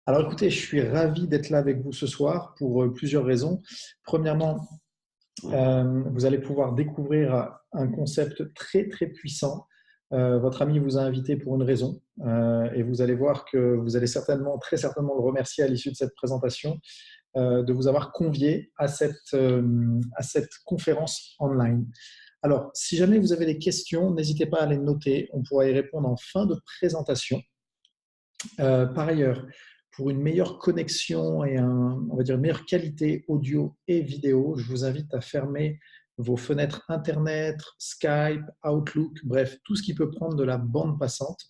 Alors écoutez, je suis ravi d'être là avec vous ce soir pour plusieurs raisons. Premièrement, vous allez pouvoir découvrir un concept très très puissant. Votre ami vous a invité pour une raison et vous allez voir que vous allez certainement, très certainement le remercier à l'issue de cette présentation de vous avoir convié à cette conférence online. Alors, si jamais vous avez des questions, n'hésitez pas à les noter. On pourra y répondre en fin de présentation. Par ailleurs, pour une meilleure connexion et on va dire une meilleure qualité audio et vidéo, je vous invite à fermer vos fenêtres Internet, Skype, Outlook, bref, tout ce qui peut prendre de la bande passante.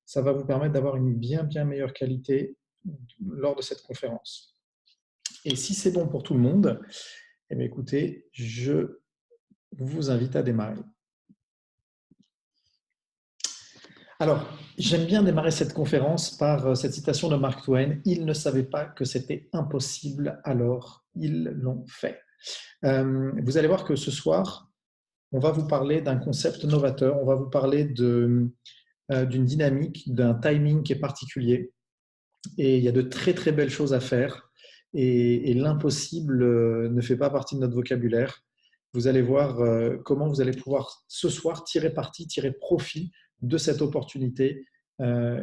Ça va vous permettre d'avoir une bien meilleure qualité lors de cette conférence. Et si c'est bon pour tout le monde, eh bien, écoutez, je vous invite à démarrer. Alors, j'aime bien démarrer cette conférence par cette citation de Mark Twain. Ils ne savaient pas que c'était impossible, alors ils l'ont fait. Vous allez voir que ce soir, on va vous parler d'un concept novateur, on va vous parler d'une dynamique, d'un timing qui est particulier. Et il y a de très belles choses à faire. Et l'impossible ne fait pas partie de notre vocabulaire. Vous allez voir comment vous allez pouvoir ce soir tirer parti, tirer profit de cette opportunité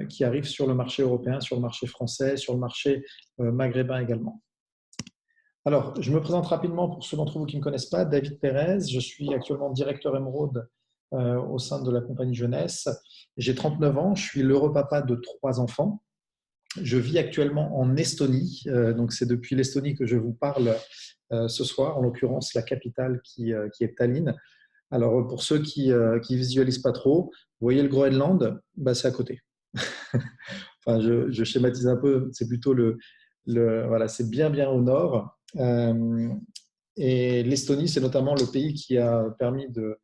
qui arrive sur le marché européen, sur le marché français, sur le marché maghrébin également. Alors, je me présente rapidement pour ceux d'entre vous qui ne me connaissent pas. David Pérez, je suis actuellement directeur émeraude au sein de la compagnie Jeunesse. J'ai 39 ans, je suis l'heureux papa de 3 enfants. Je vis actuellement en Estonie, donc c'est depuis l'Estonie que je vous parle ce soir, en l'occurrence la capitale qui est Tallinn. Alors pour ceux qui visualisent pas trop, vous voyez le Groenland, bah, c'est à côté. Enfin, je schématise un peu, c'est plutôt voilà, c'est bien au nord. Et l'Estonie, c'est notamment le pays qui a permis de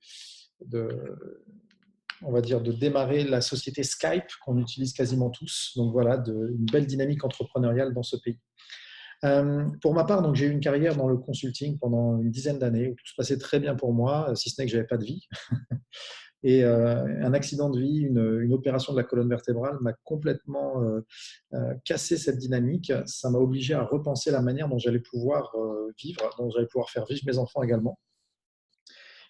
on va dire, de démarrer la société Skype qu'on utilise quasiment tous. Donc voilà, une belle dynamique entrepreneuriale dans ce pays. Pour ma part, donc j'ai eu une carrière dans le consulting pendant une dizaine d'années où tout se passait très bien pour moi, si ce n'est que j'avais pas de vie. Et un accident de vie, une opération de la colonne vertébrale m'a complètement cassé cette dynamique. Ça m'a obligé à repenser la manière dont j'allais pouvoir vivre, dont j'allais pouvoir faire vivre mes enfants également.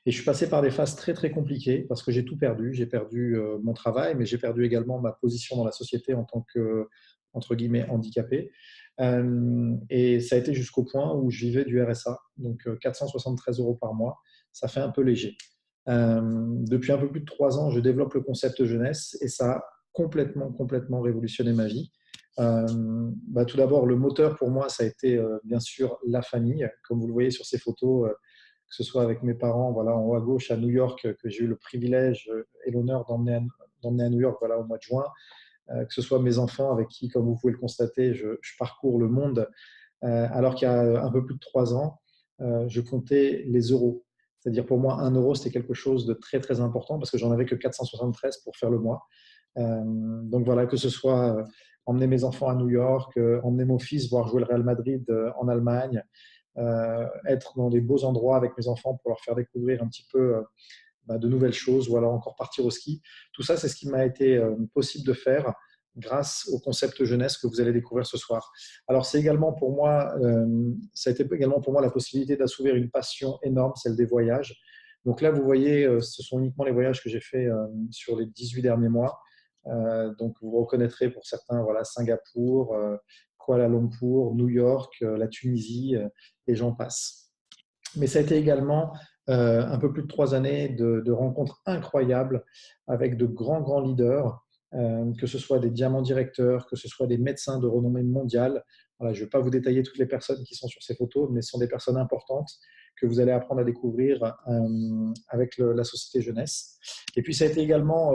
Et je suis passé par des phases très compliquées parce que j'ai tout perdu. J'ai perdu mon travail, mais j'ai perdu également ma position dans la société en tant que, entre guillemets, handicapé. Et ça a été jusqu'au point où je vivais du RSA, donc 473 € par mois. Ça fait un peu léger. Depuis un peu plus de 3 ans, je développe le concept jeunesse et ça a complètement révolutionné ma vie. Tout d'abord, le moteur pour moi, ça a été bien sûr la famille. Comme vous le voyez sur ces photos, que ce soit avec mes parents, voilà, en haut à gauche à New York, que j'ai eu le privilège et l'honneur d'emmener à New York, voilà, au mois de juin, que ce soit mes enfants avec qui, comme vous pouvez le constater, je parcours le monde, alors qu'il y a un peu plus de 3 ans, je comptais les euros. C'est-à-dire pour moi, 1 € c'était quelque chose de très important parce que j'en avais que 473 pour faire le mois. Donc voilà, que ce soit emmener mes enfants à New York, emmener mon fils voir jouer le Real Madrid en Allemagne, être dans des beaux endroits avec mes enfants pour leur faire découvrir un petit peu de nouvelles choses ou alors encore partir au ski. Tout ça, c'est ce qui m'a été possible de faire grâce au concept jeunesse que vous allez découvrir ce soir. Alors, c'est également pour moi, ça a été également pour moi la possibilité d'assouvir une passion énorme, celle des voyages. Donc là, vous voyez, ce sont uniquement les voyages que j'ai faits sur les 18 derniers mois. Donc, vous reconnaîtrez pour certains, voilà, Singapour, Kuala Lumpur, New York, la Tunisie, et j'en passe. Mais ça a été également un peu plus de 3 années de rencontres incroyables avec de grands leaders, que ce soit des diamants directeurs, que ce soit des médecins de renommée mondiale. Voilà, je ne vais pas vous détailler toutes les personnes qui sont sur ces photos, mais ce sont des personnes importantes que vous allez apprendre à découvrir avec la Société Jeunesse. Et puis ça a été également,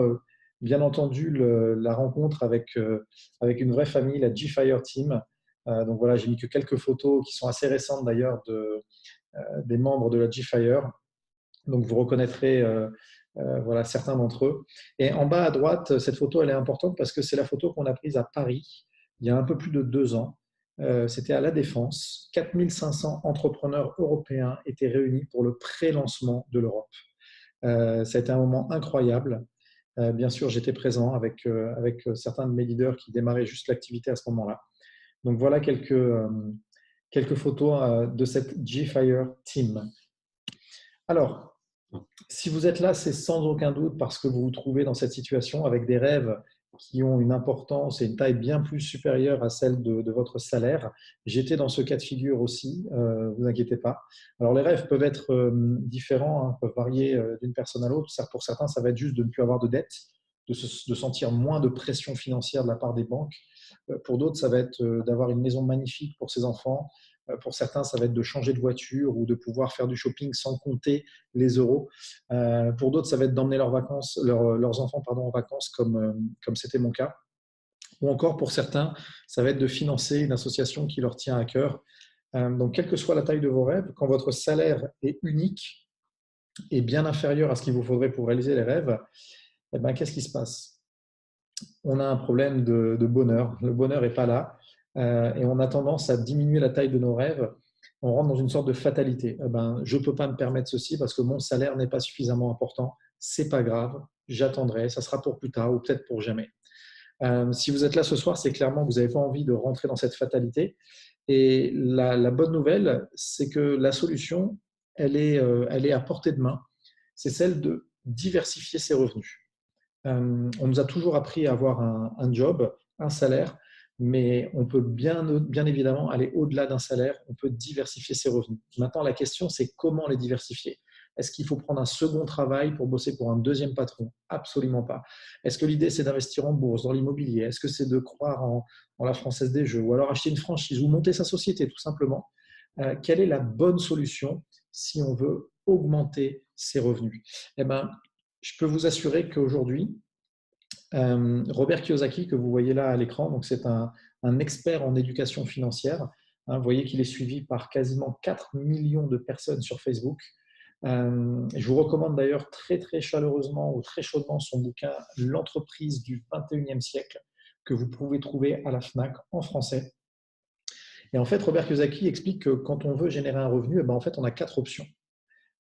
bien entendu, la rencontre avec une vraie famille, la G-Fire Team. Donc voilà, j'ai mis que quelques photos qui sont assez récentes d'ailleurs des membres de la G-Fire. Donc, vous reconnaîtrez voilà, certains d'entre eux. Et en bas à droite, cette photo, elle est importante parce que c'est la photo qu'on a prise à Paris il y a un peu plus de 2 ans. C'était à La Défense. 4500 entrepreneurs européens étaient réunis pour le pré-lancement de l'Europe. Ça a été un moment incroyable. Bien sûr, j'étais présent avec certains de mes leaders qui démarraient juste l'activité à ce moment-là. Donc voilà quelques photos de cette G-Fire Team. Alors, si vous êtes là, c'est sans aucun doute parce que vous vous trouvez dans cette situation avec des rêves qui ont une importance et une taille bien plus supérieure à celle de votre salaire. J'étais dans ce cas de figure aussi, vous inquiétez pas. Alors les rêves peuvent être différents, hein, peuvent varier d'une personne à l'autre. Pour certains, ça va être juste de ne plus avoir de dette, de sentir moins de pression financière de la part des banques. Pour d'autres, ça va être d'avoir une maison magnifique pour ses enfants. Pour certains, ça va être de changer de voiture ou de pouvoir faire du shopping sans compter les euros. Pour d'autres, ça va être d'emmener leurs enfants en vacances, comme c'était mon cas. Ou encore, pour certains, ça va être de financer une association qui leur tient à cœur. Donc, quelle que soit la taille de vos rêves, quand votre salaire est unique et bien inférieur à ce qu'il vous faudrait pour réaliser les rêves, eh ben, qu'est-ce qui se passe? On a un problème de bonheur. Le bonheur n'est pas là et on a tendance à diminuer la taille de nos rêves. On rentre dans une sorte de fatalité. Eh ben, je ne peux pas me permettre ceci parce que mon salaire n'est pas suffisamment important. C'est pas grave, j'attendrai, ça sera pour plus tard ou peut-être pour jamais. Si vous êtes là ce soir, c'est clairement que vous n'avez pas envie de rentrer dans cette fatalité. Et la bonne nouvelle, c'est que la solution, elle est à portée de main. C'est celle de diversifier ses revenus. On nous a toujours appris à avoir un job, un salaire, mais on peut bien évidemment aller au-delà d'un salaire, on peut diversifier ses revenus. Maintenant, la question, c'est comment les diversifier. Est-ce qu'il faut prendre un second travail pour bosser pour un deuxième patron? Absolument pas. Est-ce que l'idée, c'est d'investir en bourse, dans l'immobilier? Est-ce que c'est de croire en la Française des Jeux ou alors acheter une franchise ou monter sa société, tout simplement? Quelle est la bonne solution si on veut augmenter ses revenus? Eh ben, je peux vous assurer qu'aujourd'hui, Robert Kiyosaki, que vous voyez là à l'écran, donc c'est un expert en éducation financière. Hein, vous voyez qu'il est suivi par quasiment 4 millions de personnes sur Facebook. Je vous recommande d'ailleurs très très chaleureusement ou très chaudement son bouquin L'entreprise du 21e siècle, que vous pouvez trouver à la FNAC en français. Et en fait, Robert Kiyosaki explique que quand on veut générer un revenu, eh ben, en fait, on a 4 options.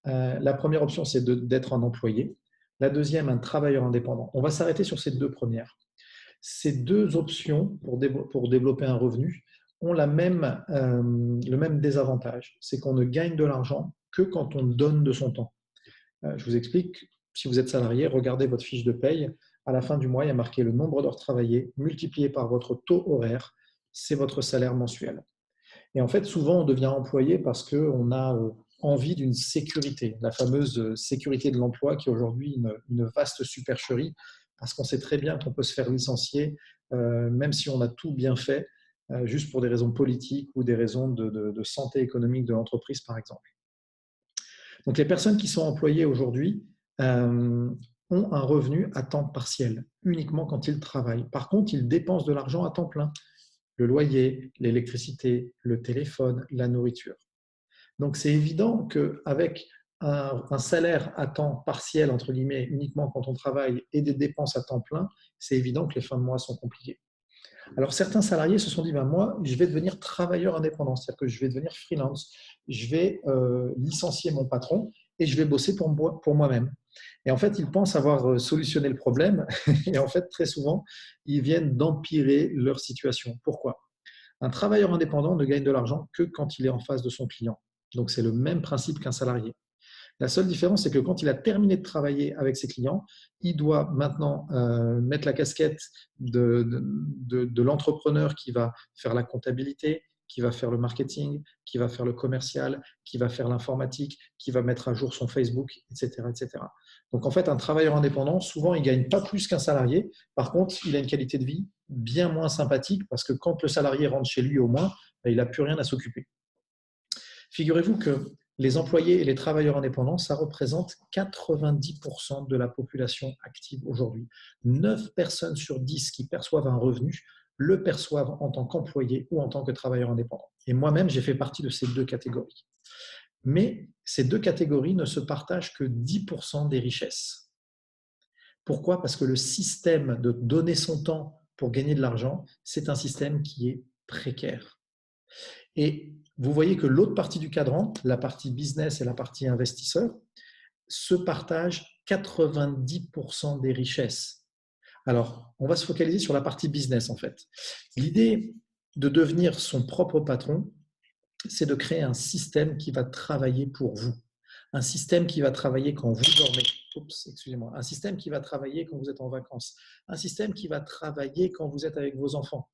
La première option, c'est d'être un employé. La deuxième, un travailleur indépendant. On va s'arrêter sur ces deux premières. Ces deux options pour développer un revenu ont le même désavantage. C'est qu'on ne gagne de l'argent que quand on donne de son temps. Je vous explique, si vous êtes salarié, regardez votre fiche de paye. À la fin du mois, il y a marqué le nombre d'heures travaillées multiplié par votre taux horaire. C'est votre salaire mensuel. Et en fait, souvent, on devient employé parce qu'on a envie d'une sécurité, la fameuse sécurité de l'emploi qui est aujourd'hui une vaste supercherie, parce qu'on sait très bien qu'on peut se faire licencier, même si on a tout bien fait, juste pour des raisons politiques ou des raisons de santé économique de l'entreprise, par exemple. Donc, les personnes qui sont employées aujourd'hui ont un revenu à temps partiel, uniquement quand ils travaillent. Par contre, ils dépensent de l'argent à temps plein. Le loyer, l'électricité, le téléphone, la nourriture. Donc, c'est évident qu'avec un salaire à temps partiel, entre guillemets, uniquement quand on travaille, et des dépenses à temps plein, c'est évident que les fins de mois sont compliquées. Alors, certains salariés se sont dit, ben, moi, je vais devenir travailleur indépendant, c'est-à-dire que je vais devenir freelance, je vais licencier mon patron et je vais bosser pour moi-même. Et en fait, ils pensent avoir solutionné le problème et en fait, très souvent, ils viennent d'empirer leur situation. Pourquoi? Un travailleur indépendant ne gagne de l'argent que quand il est en face de son client. Donc, c'est le même principe qu'un salarié. La seule différence, c'est que quand il a terminé de travailler avec ses clients, il doit maintenant mettre la casquette de l'entrepreneur qui va faire la comptabilité, qui va faire le marketing, qui va faire le commercial, qui va faire l'informatique, qui va mettre à jour son Facebook, etc., etc. Donc en fait, un travailleur indépendant, souvent, il ne gagne pas plus qu'un salarié. Par contre, il a une qualité de vie bien moins sympathique parce que quand le salarié rentre chez lui au moins, il n'a plus rien à s'occuper. Figurez-vous que les employés et les travailleurs indépendants, ça représente 90% de la population active aujourd'hui. 9 personnes sur 10 qui perçoivent un revenu le perçoivent en tant qu'employé ou en tant que travailleur indépendant. Et moi-même, j'ai fait partie de ces deux catégories. Mais ces deux catégories ne se partagent que 10% des richesses. Pourquoi? Parce que le système de donner son temps pour gagner de l'argent, c'est un système qui est précaire. Et vous voyez que l'autre partie du cadran, la partie business et la partie investisseur, se partagent 90% des richesses. Alors, on va se focaliser sur la partie business en fait. L'idée de devenir son propre patron, c'est de créer un système qui va travailler pour vous. Un système qui va travailler quand vous dormez. Oups, excusez-moi. Un système qui va travailler quand vous êtes en vacances. Un système qui va travailler quand vous êtes avec vos enfants.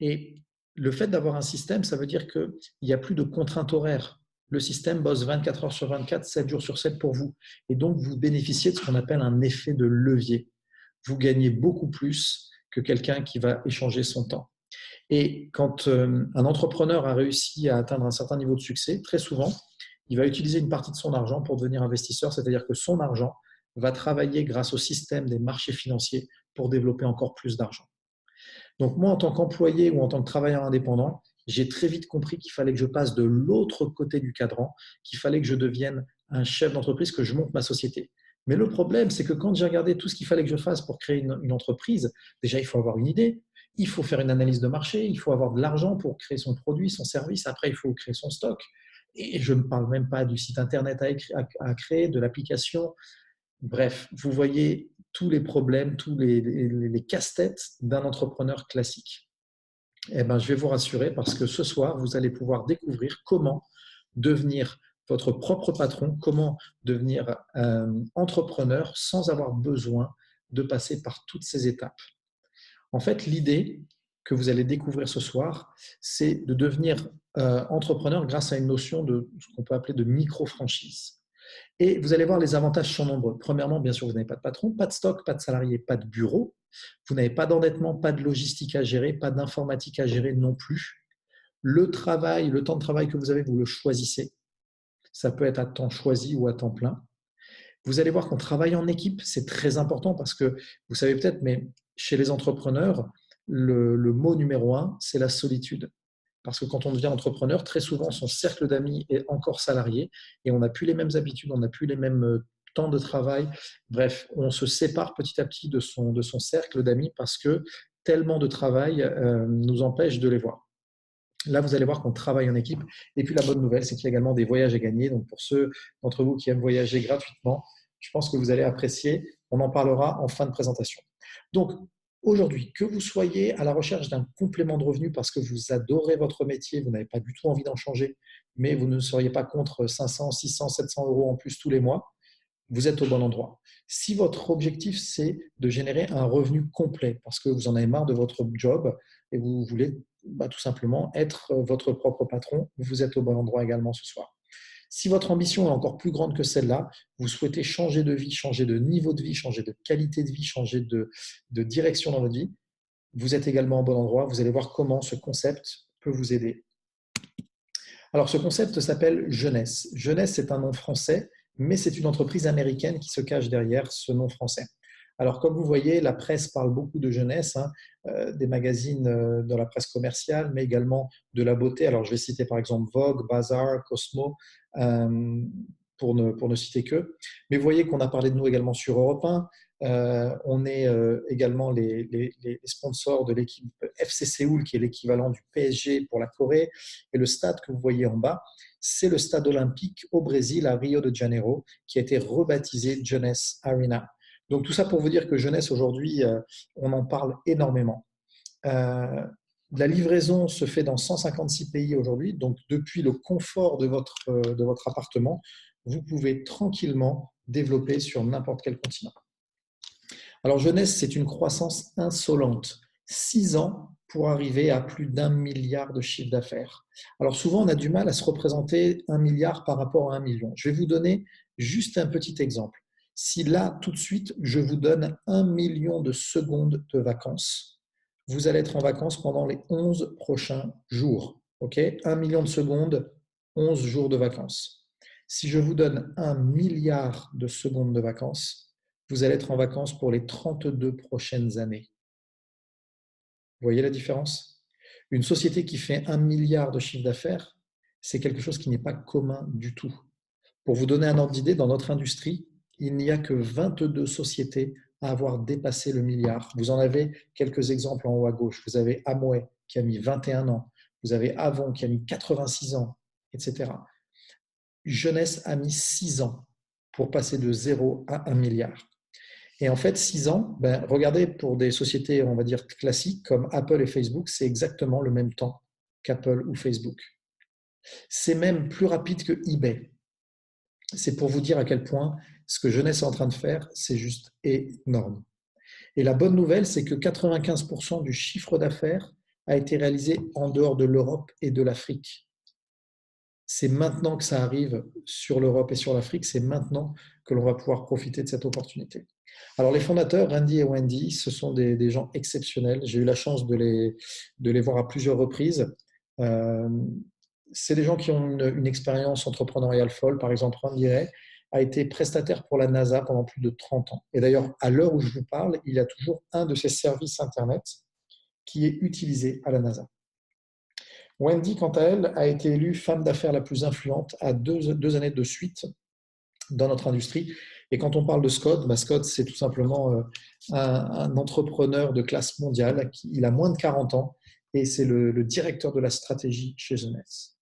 Et le fait d'avoir un système, ça veut dire qu'il n'y a plus de contraintes horaires. Le système bosse 24 heures sur 24, 7 jours sur 7 pour vous. Et donc, vous bénéficiez de ce qu'on appelle un effet de levier. Vous gagnez beaucoup plus que quelqu'un qui va échanger son temps. Et quand un entrepreneur a réussi à atteindre un certain niveau de succès, très souvent, il va utiliser une partie de son argent pour devenir investisseur, c'est-à-dire que son argent va travailler grâce au système des marchés financiers pour développer encore plus d'argent. Donc moi, en tant qu'employé ou en tant que travailleur indépendant, j'ai très vite compris qu'il fallait que je passe de l'autre côté du cadran, qu'il fallait que je devienne un chef d'entreprise, que je monte ma société. Mais le problème, c'est que quand j'ai regardé tout ce qu'il fallait que je fasse pour créer une entreprise, déjà, il faut avoir une idée, il faut faire une analyse de marché, il faut avoir de l'argent pour créer son produit, son service, après, il faut créer son stock. Et je ne parle même pas du site Internet à créer, de l'application. Bref, vous voyez tous les problèmes, tous les casse-têtes d'un entrepreneur classique. Eh ben, je vais vous rassurer parce que ce soir, vous allez pouvoir découvrir comment devenir votre propre patron, comment devenir entrepreneur sans avoir besoin de passer par toutes ces étapes. En fait, l'idée que vous allez découvrir ce soir, c'est de devenir entrepreneur grâce à une notion de ce qu'on peut appeler de micro-franchise. Et vous allez voir, les avantages sont nombreux. Premièrement, bien sûr, vous n'avez pas de patron, pas de stock, pas de salarié, pas de bureau. Vous n'avez pas d'endettement, pas de logistique à gérer, pas d'informatique à gérer non plus. Le travail, le temps de travail que vous avez, vous le choisissez. Ça peut être à temps choisi ou à temps plein. Vous allez voir qu'on travaille en équipe, c'est très important parce que vous savez peut-être, mais chez les entrepreneurs, le mot numéro un, c'est la solitude. Parce que quand on devient entrepreneur, très souvent, son cercle d'amis est encore salarié et on n'a plus les mêmes habitudes, on n'a plus les mêmes temps de travail. Bref, on se sépare petit à petit de son cercle d'amis parce que tellement de travail nous empêche de les voir. Là, vous allez voir qu'on travaille en équipe. Et puis, la bonne nouvelle, c'est qu'il y a également des voyages à gagner. Donc, pour ceux d'entre vous qui aiment voyager gratuitement, je pense que vous allez apprécier. On en parlera en fin de présentation. Donc, aujourd'hui, que vous soyez à la recherche d'un complément de revenu parce que vous adorez votre métier, vous n'avez pas du tout envie d'en changer, mais vous ne seriez pas contre 500, 600, 700 euros en plus tous les mois, vous êtes au bon endroit. Si votre objectif, c'est de générer un revenu complet parce que vous en avez marre de votre job et vous voulez tout simplement être votre propre patron, vous êtes au bon endroit également ce soir. Si votre ambition est encore plus grande que celle-là, vous souhaitez changer de vie, changer de niveau de vie, changer de qualité de vie, changer de direction dans votre vie, vous êtes également au bon endroit. Vous allez voir comment ce concept peut vous aider. Alors, ce concept s'appelle Jeunesse. Jeunesse, c'est un nom français, mais c'est une entreprise américaine qui se cache derrière ce nom français. Alors, comme vous voyez, la presse parle beaucoup de jeunesse, des magazines dans la presse commerciale, mais également de la beauté. Alors, je vais citer par exemple Vogue, Bazaar, Cosmo, pour ne citer que. Mais vous voyez qu'on a parlé de nous également sur Europe 1. On est également les sponsors de l'équipe FC Séoul, qui est l'équivalent du PSG pour la Corée. Et le stade que vous voyez en bas, c'est le stade olympique au Brésil, à Rio de Janeiro, qui a été rebaptisé Jeunesse Arena. Donc tout ça pour vous dire que Jeunesse, aujourd'hui, on en parle énormément. La livraison se fait dans 156 pays aujourd'hui, donc depuis le confort de votre appartement, vous pouvez tranquillement développer sur n'importe quel continent. Alors Jeunesse, c'est une croissance insolente. 6 ans pour arriver à plus d'1 milliard de chiffre d'affaires. Alors souvent, on a du mal à se représenter 1 milliard par rapport à 1 million. Je vais vous donner juste un petit exemple. Si là, tout de suite, je vous donne 1 million de secondes de vacances, vous allez être en vacances pendant les 11 prochains jours. Okay, 1 million de secondes, 11 jours de vacances. Si je vous donne 1 milliard de secondes de vacances, vous allez être en vacances pour les 32 prochaines années. Vous voyez la différence? Une société qui fait 1 milliard de chiffre d'affaires, c'est quelque chose qui n'est pas commun du tout. Pour vous donner un ordre d'idée, dans notre industrie, il n'y a que 22 sociétés à avoir dépassé le milliard. Vous en avez quelques exemples en haut à gauche. Vous avez Amway qui a mis 21 ans. Vous avez Avon qui a mis 86 ans, etc. Jeunesse a mis 6 ans pour passer de 0 à 1 milliard. Et en fait, 6 ans, ben, regardez pour des sociétés, on va dire, classiques comme Apple et Facebook, c'est exactement le même temps qu'Apple ou Facebook. C'est même plus rapide que eBay. C'est pour vous dire à quel point ce que Jeunesse est en train de faire, c'est juste énorme. Et la bonne nouvelle, c'est que 95% du chiffre d'affaires a été réalisé en dehors de l'Europe et de l'Afrique. C'est maintenant que ça arrive sur l'Europe et sur l'Afrique, c'est maintenant que l'on va pouvoir profiter de cette opportunité. Alors les fondateurs, Randy et Wendy, ce sont des gens exceptionnels. J'ai eu la chance de les voir à plusieurs reprises. Euh, c'est des gens qui ont une expérience entrepreneuriale folle. Par exemple, Randy Ray a été prestataire pour la NASA pendant plus de 30 ans. Et d'ailleurs, à l'heure où je vous parle, il y a toujours un de ses services Internet qui est utilisé à la NASA. Wendy, quant à elle, a été élue femme d'affaires la plus influente à deux années de suite dans notre industrie. Et quand on parle de Scott, Scott, c'est tout simplement un entrepreneur de classe mondiale. Il a moins de 40 ans et c'est le directeur de la stratégie chez Jeunesse.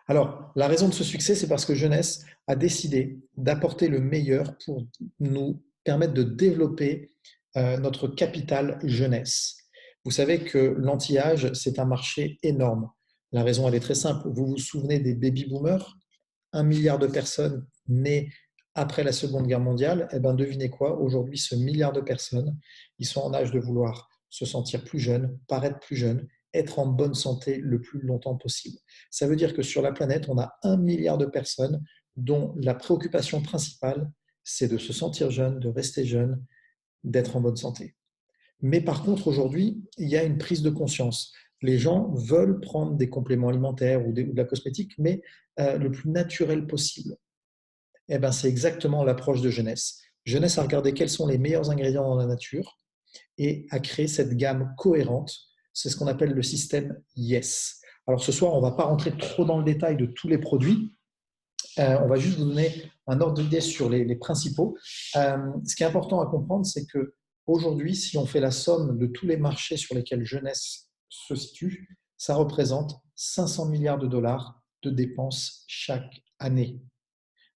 Alors, la raison de ce succès, c'est parce que Jeunesse a décidé d'apporter le meilleur pour nous permettre de développer notre capital jeunesse. Vous savez que l'anti-âge, c'est un marché énorme. La raison, elle est très simple. Vous vous souvenez des baby-boomers? 1 milliard de personnes nées après la Seconde Guerre mondiale. Eh bien, devinez quoi? Aujourd'hui, ce milliard de personnes, ils sont en âge de vouloir se sentir plus jeunes, paraître plus jeunes, être en bonne santé le plus longtemps possible. Ça veut dire que sur la planète, on a 1 milliard de personnes dont la préoccupation principale, c'est de se sentir jeune, de rester jeune, d'être en bonne santé. Mais par contre, aujourd'hui, il y a une prise de conscience. Les gens veulent prendre des compléments alimentaires ou de la cosmétique, mais le plus naturel possible. Eh ben, c'est exactement l'approche de Jeunesse. Jeunesse a regardé quels sont les meilleurs ingrédients dans la nature et a créé cette gamme cohérente. C'est ce qu'on appelle le système YES. Alors ce soir, on ne va pas rentrer trop dans le détail de tous les produits. On va juste vous donner un ordre d'idée sur les principaux. Ce qui est important à comprendre, c'est que aujourd'hui, si on fait la somme de tous les marchés sur lesquels Jeunesse se situe, ça représente 500 milliards de dollars de dépenses chaque année.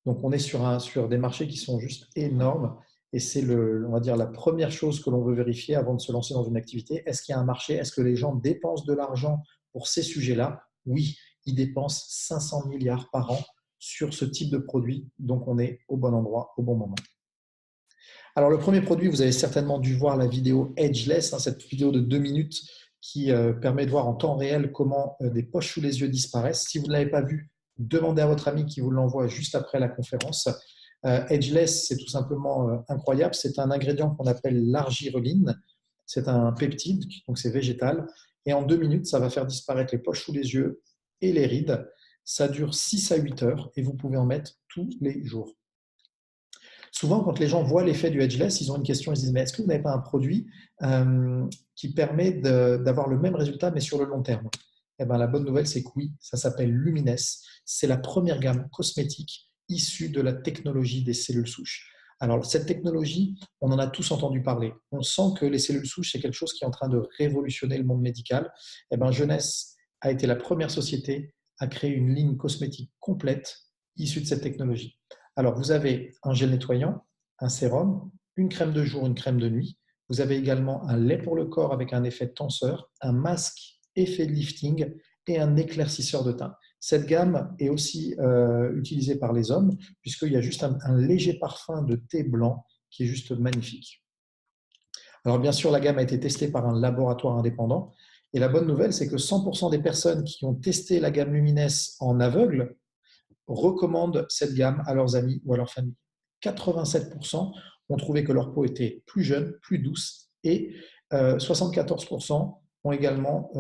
Donc, on est sur des marchés qui sont juste énormes. Et c'est, on va dire, la première chose que l'on veut vérifier avant de se lancer dans une activité. Est-ce qu'il y a un marché? Est-ce que les gens dépensent de l'argent pour ces sujets-là? Oui, ils dépensent 500 milliards par an sur ce type de produit. Donc, on est au bon endroit, au bon moment. Alors, le premier produit, vous avez certainement dû voir la vidéo Ageless, cette vidéo de 2 minutes qui permet de voir en temps réel comment des poches sous les yeux disparaissent. Si vous ne l'avez pas vu, demandez à votre ami qui vous l'envoie juste après la conférence. Ageless, c'est tout simplement incroyable. C'est un ingrédient qu'on appelle l'argireline. C'est un peptide, donc c'est végétal. Et en 2 minutes, ça va faire disparaître les poches sous les yeux et les rides. Ça dure 6 à 8 heures et vous pouvez en mettre tous les jours. Souvent, quand les gens voient l'effet du Ageless, ils ont une question, ils se disent, mais est-ce que vous n'avez pas un produit qui permet d'avoir le même résultat, mais sur le long terme? Eh bien, la bonne nouvelle, c'est que oui, ça s'appelle Lumines. C'est la première gamme cosmétique issue de la technologie des cellules souches. Alors, cette technologie, on en a tous entendu parler. On sent que les cellules souches, c'est quelque chose qui est en train de révolutionner le monde médical. Eh bien, Jeunesse a été la première société à créer une ligne cosmétique complète issue de cette technologie. Alors, vous avez un gel nettoyant, un sérum, une crème de jour, une crème de nuit. Vous avez également un lait pour le corps avec un effet tenseur, un masque effet lifting et un éclaircisseur de teint. Cette gamme est aussi utilisée par les hommes puisqu'il y a juste un léger parfum de thé blanc qui est juste magnifique. Alors bien sûr, la gamme a été testée par un laboratoire indépendant et la bonne nouvelle, c'est que 100% des personnes qui ont testé la gamme Lumines en aveugle recommandent cette gamme à leurs amis ou à leur famille. 87% ont trouvé que leur peau était plus jeune, plus douce et 74% ont également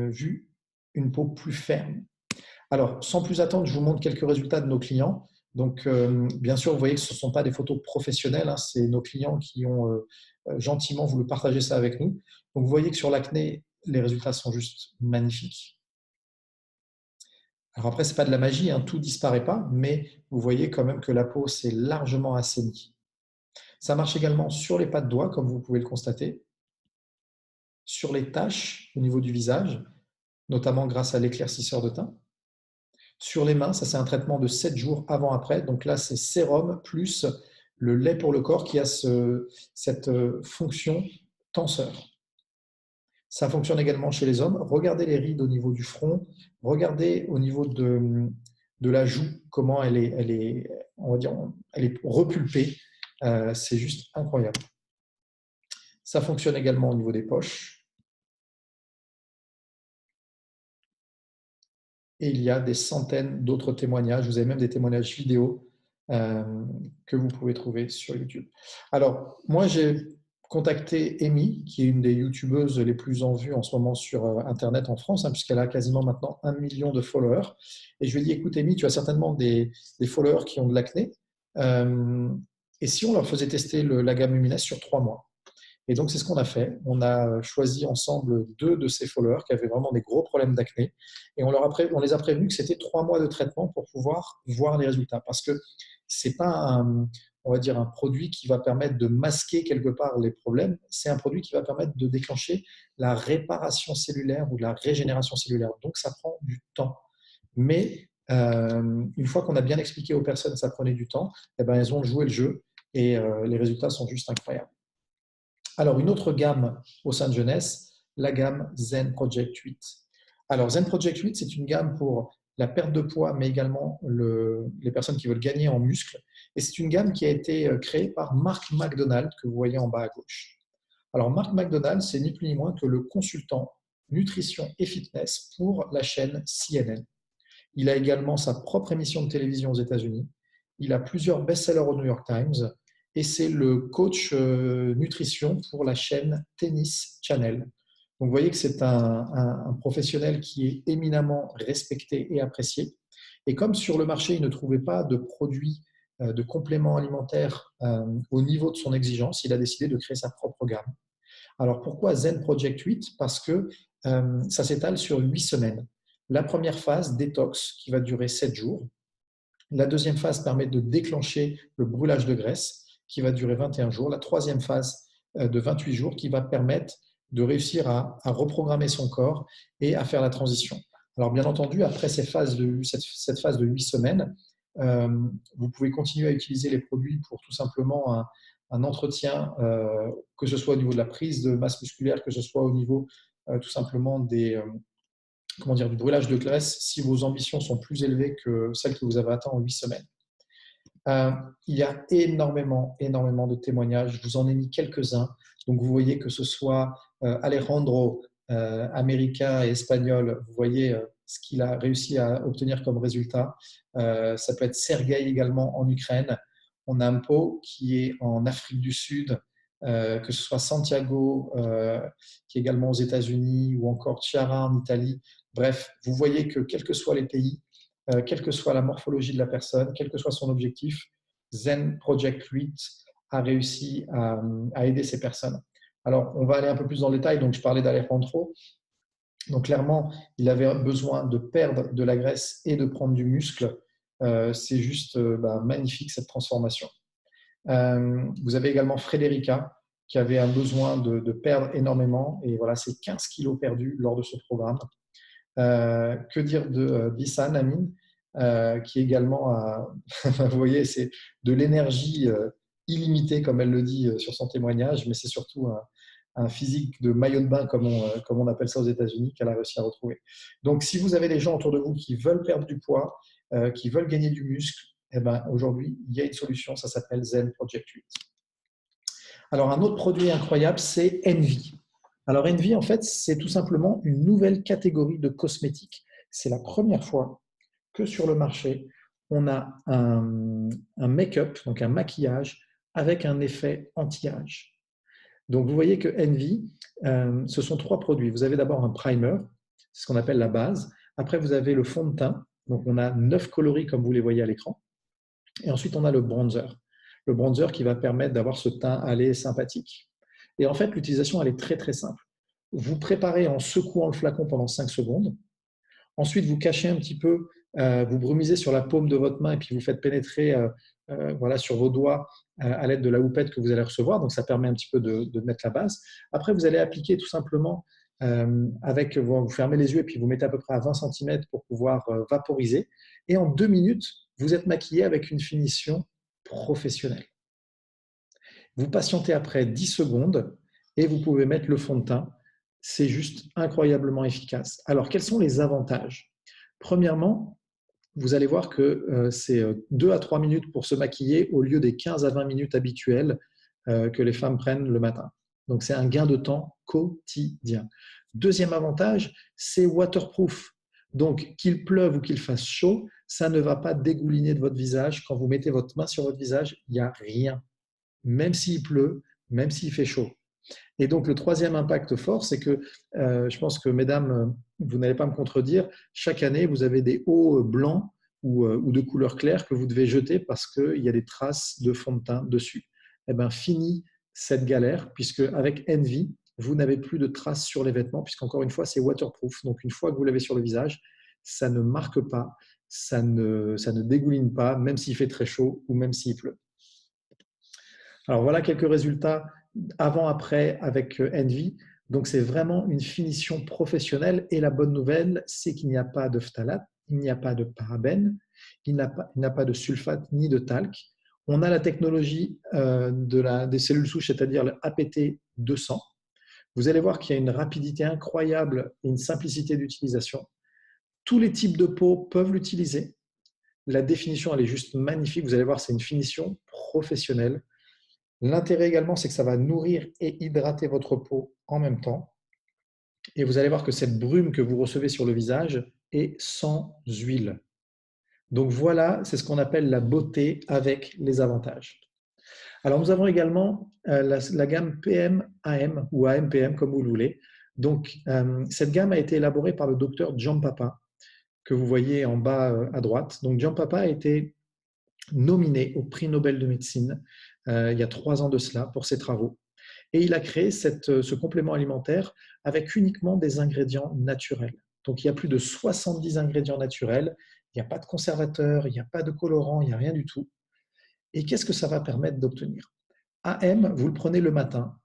vu une peau plus ferme. Alors, sans plus attendre, je vous montre quelques résultats de nos clients. Donc, bien sûr, vous voyez que ce ne sont pas des photos professionnelles, c'est nos clients qui ont gentiment voulu partager ça avec nous. Donc, vous voyez que sur l'acné, les résultats sont juste magnifiques. Alors après, ce n'est pas de la magie, tout ne disparaît pas, mais vous voyez quand même que la peau s'est largement assainie. Ça marche également sur les pas de doigts, comme vous pouvez le constater, sur les taches au niveau du visage, notamment grâce à l'éclaircisseur de teint. Sur les mains, ça c'est un traitement de 7 jours avant-après. Donc là, c'est sérum plus le lait pour le corps qui a cette fonction tenseur. Ça fonctionne également chez les hommes. Regardez les rides au niveau du front, regardez au niveau de la joue, comment on va dire, elle est repulpée. C'est juste incroyable. Ça fonctionne également au niveau des poches. Et il y a des centaines d'autres témoignages. Vous avez même des témoignages vidéo que vous pouvez trouver sur YouTube. Alors, moi, j'ai contacté Amy, qui est une des youtubeuses les plus en vue en ce moment sur Internet en France, puisqu'elle a quasiment maintenant 1 million de followers. Et je lui ai dit, écoute Amy, tu as certainement des followers qui ont de l'acné. Et si on leur faisait tester la gamme Luminesse sur 3 mois? Et donc, c'est ce qu'on a fait. On a choisi ensemble 2 de ces followers qui avaient vraiment des gros problèmes d'acné. Et on les a prévenus que c'était 3 mois de traitement pour pouvoir voir les résultats. Parce que ce n'est pas on va dire, un produit qui va permettre de masquer quelque part les problèmes. C'est un produit qui va permettre de déclencher la réparation cellulaire ou la régénération cellulaire. Donc, ça prend du temps. Mais une fois qu'on a bien expliqué aux personnes que ça prenait du temps, eh ben, elles ont joué le jeu et les résultats sont juste incroyables. Alors, une autre gamme au sein de Jeunesse, la gamme Zen Project 8. Alors, Zen Project 8, c'est une gamme pour la perte de poids, mais également les personnes qui veulent gagner en muscles. Et c'est une gamme qui a été créée par Mark McDonald, que vous voyez en bas à gauche. Alors, Mark McDonald, c'est ni plus ni moins que le consultant nutrition et fitness pour la chaîne CNN. Il a également sa propre émission de télévision aux États-Unis. Il a plusieurs best-sellers au New York Times et c'est le coach nutrition pour la chaîne Tennis Channel. Donc, vous voyez que c'est un professionnel qui est éminemment respecté et apprécié. Et comme sur le marché, il ne trouvait pas de produits, de compléments alimentaires au niveau de son exigence, il a décidé de créer sa propre gamme. Alors, pourquoi Zen Project 8? Parce que ça s'étale sur 8 semaines. La première phase, détox, qui va durer 7 jours. La deuxième phase permet de déclencher le brûlage de graisse, qui va durer 21 jours. La troisième phase de 28 jours, qui va permettre de réussir à reprogrammer son corps et à faire la transition. Alors, bien entendu, après cette phase de 8 semaines, vous pouvez continuer à utiliser les produits pour tout simplement un entretien, que ce soit au niveau de la prise de masse musculaire, que ce soit au niveau tout simplement du brûlage de graisse, si vos ambitions sont plus élevées que celles que vous avez atteintes en 8 semaines. Il y a énormément de témoignages. Je vous en ai mis quelques-uns. Donc, vous voyez que ce soit Alejandro, américain et espagnol, vous voyez ce qu'il a réussi à obtenir comme résultat. Ça peut être Sergueï également en Ukraine. On a Mpo qui est en Afrique du Sud, que ce soit Santiago qui est également aux États-Unis ou encore Chiara en Italie. Bref, vous voyez que quels que soient les pays, quelle que soit la morphologie de la personne, quel que soit son objectif, Zen Project 8 a réussi à aider ces personnes. Alors, on va aller un peu plus dans le détail. Donc, je parlais d'Alejandro. Donc, clairement, il avait besoin de perdre de la graisse et de prendre du muscle. C'est juste magnifique, cette transformation. Vous avez également Frédérica, qui avait un besoin de perdre énormément. Et voilà, c'est 15 kilos perdus lors de ce programme. Que dire de Bissan Amin, qui également a, vous voyez, c'est de l'énergie illimitée, comme elle le dit sur son témoignage, mais c'est surtout un physique de maillot de bain, comme on appelle ça aux États-Unis, qu'elle a réussi à retrouver. Donc, si vous avez des gens autour de vous qui veulent perdre du poids, qui veulent gagner du muscle, eh ben, aujourd'hui, il y a une solution, ça s'appelle Zen Project 8. Alors, un autre produit incroyable, c'est Envy. Alors, Envy, en fait, c'est tout simplement une nouvelle catégorie de cosmétiques. C'est la première fois que sur le marché, on a un make-up, donc un maquillage, avec un effet anti-âge. Donc, vous voyez que Envy, ce sont 3 produits. Vous avez d'abord un primer, c'est ce qu'on appelle la base. Après, vous avez le fond de teint. Donc, on a 9 coloris, comme vous les voyez à l'écran. Et ensuite, on a le bronzer. Le bronzer qui va permettre d'avoir ce teint hâlé sympathique. Et en fait, l'utilisation, elle est très, très simple. Vous préparez en secouant le flacon pendant 5 secondes. Ensuite, vous cachez un petit peu, vous brumisez sur la paume de votre main et puis vous faites pénétrer sur vos doigts à l'aide de la houppette que vous allez recevoir. Donc, ça permet un petit peu de mettre la base. Après, vous allez appliquer tout simplement vous fermez les yeux et puis vous mettez à peu près à 20 cm pour pouvoir vaporiser. Et en 2 minutes, vous êtes maquillé avec une finition professionnelle. Vous patientez après 10 secondes et vous pouvez mettre le fond de teint. C'est juste incroyablement efficace. Alors, quels sont les avantages? Premièrement, vous allez voir que c'est 2 à 3 minutes pour se maquiller au lieu des 15 à 20 minutes habituelles que les femmes prennent le matin. Donc, c'est un gain de temps quotidien. Deuxième avantage, c'est waterproof. Donc, qu'il pleuve ou qu'il fasse chaud, ça ne va pas dégouliner de votre visage. Quand vous mettez votre main sur votre visage, il n'y a rien. Même s'il pleut, même s'il fait chaud. Et donc, le troisième impact fort, c'est que je pense que, mesdames, vous n'allez pas me contredire, chaque année, vous avez des hauts blancs ou de couleur claire que vous devez jeter parce qu'il y a des traces de fond de teint dessus. Eh bien, fini cette galère, puisque avec Envy, vous n'avez plus de traces sur les vêtements, puisqu'encore une fois, c'est waterproof. Donc, une fois que vous l'avez sur le visage, ça ne marque pas, ça ne dégouline pas, même s'il fait très chaud ou même s'il pleut. Alors, voilà quelques résultats avant-après avec Envy. Donc, c'est vraiment une finition professionnelle. Et la bonne nouvelle, c'est qu'il n'y a pas de phtalate, il n'y a pas de parabènes, il n'a pas de sulfate ni de talc. On a la technologie des cellules souches, c'est-à-dire le APT-200. Vous allez voir qu'il y a une rapidité incroyable et une simplicité d'utilisation. Tous les types de peau peuvent l'utiliser. La définition, elle est juste magnifique. Vous allez voir, c'est une finition professionnelle. L'intérêt également, c'est que ça va nourrir et hydrater votre peau en même temps. Et vous allez voir que cette brume que vous recevez sur le visage est sans huile. Donc voilà, c'est ce qu'on appelle la beauté avec les avantages. Alors nous avons également la gamme PM-AM ou AM-PM, comme vous le voulez. Donc cette gamme a été élaborée par le docteur Giampapa, que vous voyez en bas à droite. Donc Giampapa a été nominé au prix Nobel de médecine il y a 3 ans de cela pour ses travaux. Et il a créé ce complément alimentaire avec uniquement des ingrédients naturels. Donc il y a plus de 70 ingrédients naturels, il n'y a pas de conservateur, il n'y a pas de colorant, il n'y a rien du tout. Et qu'est-ce que ça va permettre d'obtenir? AM, vous le prenez le matin,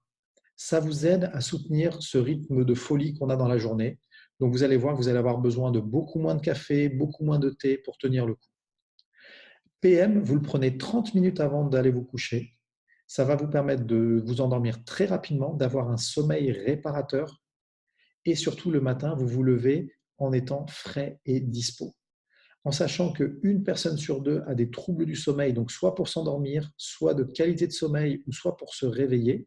ça vous aide à soutenir ce rythme de folie qu'on a dans la journée. Donc vous allez voir, vous allez avoir besoin de beaucoup moins de café, beaucoup moins de thé pour tenir le coup. PM, vous le prenez 30 minutes avant d'aller vous coucher. Ça va vous permettre de vous endormir très rapidement, d'avoir un sommeil réparateur. Et surtout, le matin, vous vous levez en étant frais et dispo. En sachant qu'une personne sur deux a des troubles du sommeil, donc soit pour s'endormir, soit de qualité de sommeil, ou soit pour se réveiller,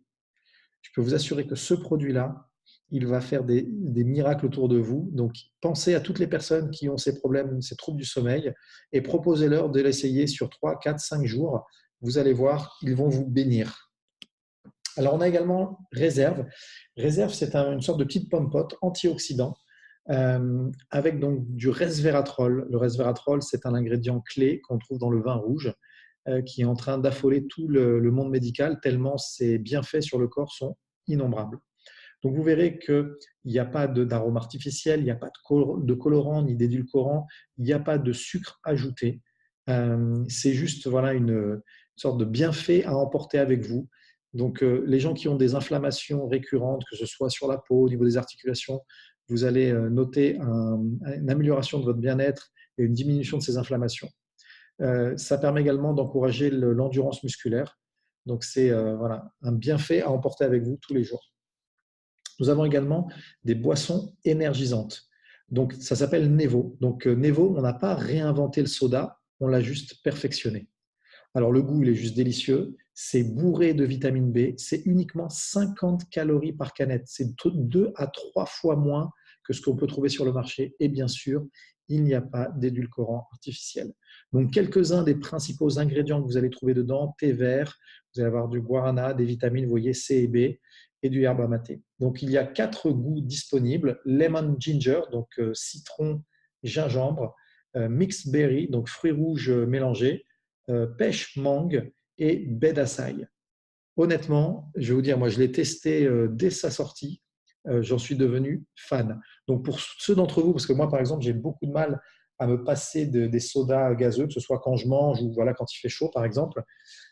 je peux vous assurer que ce produit-là, il va faire des miracles autour de vous. Donc, pensez à toutes les personnes qui ont ces problèmes, ces troubles du sommeil, et proposez-leur de l'essayer sur 3, 4, 5 jours. Vous allez voir, ils vont vous bénir. Alors, on a également Réserve. Réserve, c'est une sorte de petite pomme-pote antioxydant avec donc du resveratrol. Le resveratrol, c'est un ingrédient clé qu'on trouve dans le vin rouge qui est en train d'affoler tout le monde médical tellement ses bienfaits sur le corps sont innombrables. Donc vous verrez qu'il n'y a pas d'arôme artificiel, il n'y a pas de colorant ni d'édulcorant, il n'y a pas de sucre ajouté. C'est juste voilà, une sorte de bienfait à emporter avec vous. Donc les gens qui ont des inflammations récurrentes, que ce soit sur la peau, au niveau des articulations, vous allez noter une amélioration de votre bien-être et une diminution de ces inflammations. Ça permet également d'encourager l'endurance musculaire. Donc c'est voilà, un bienfait à emporter avec vous tous les jours. Nous avons également des boissons énergisantes. Donc, ça s'appelle Nevo. Donc, Nevo, on n'a pas réinventé le soda, on l'a juste perfectionné. Alors, le goût, il est juste délicieux. C'est bourré de vitamine B. C'est uniquement 50 calories par canette. C'est 2 à 3 fois moins que ce qu'on peut trouver sur le marché. Et bien sûr, il n'y a pas d'édulcorant artificiel. Donc, quelques-uns des principaux ingrédients que vous allez trouver dedans, thé vert, vous allez avoir du guarana, des vitamines, vous voyez, C et B, et du yerba maté. Donc, il y a 4 goûts disponibles. Lemon ginger, donc citron, gingembre, mixed berry, donc fruits rouges mélangés, pêche mangue et baie d'açaï. Honnêtement, je vais vous dire, moi je l'ai testé dès sa sortie, j'en suis devenu fan. Donc pour ceux d'entre vous, parce que moi par exemple j'ai beaucoup de mal à me passer des sodas gazeux, que ce soit quand je mange ou voilà, quand il fait chaud par exemple,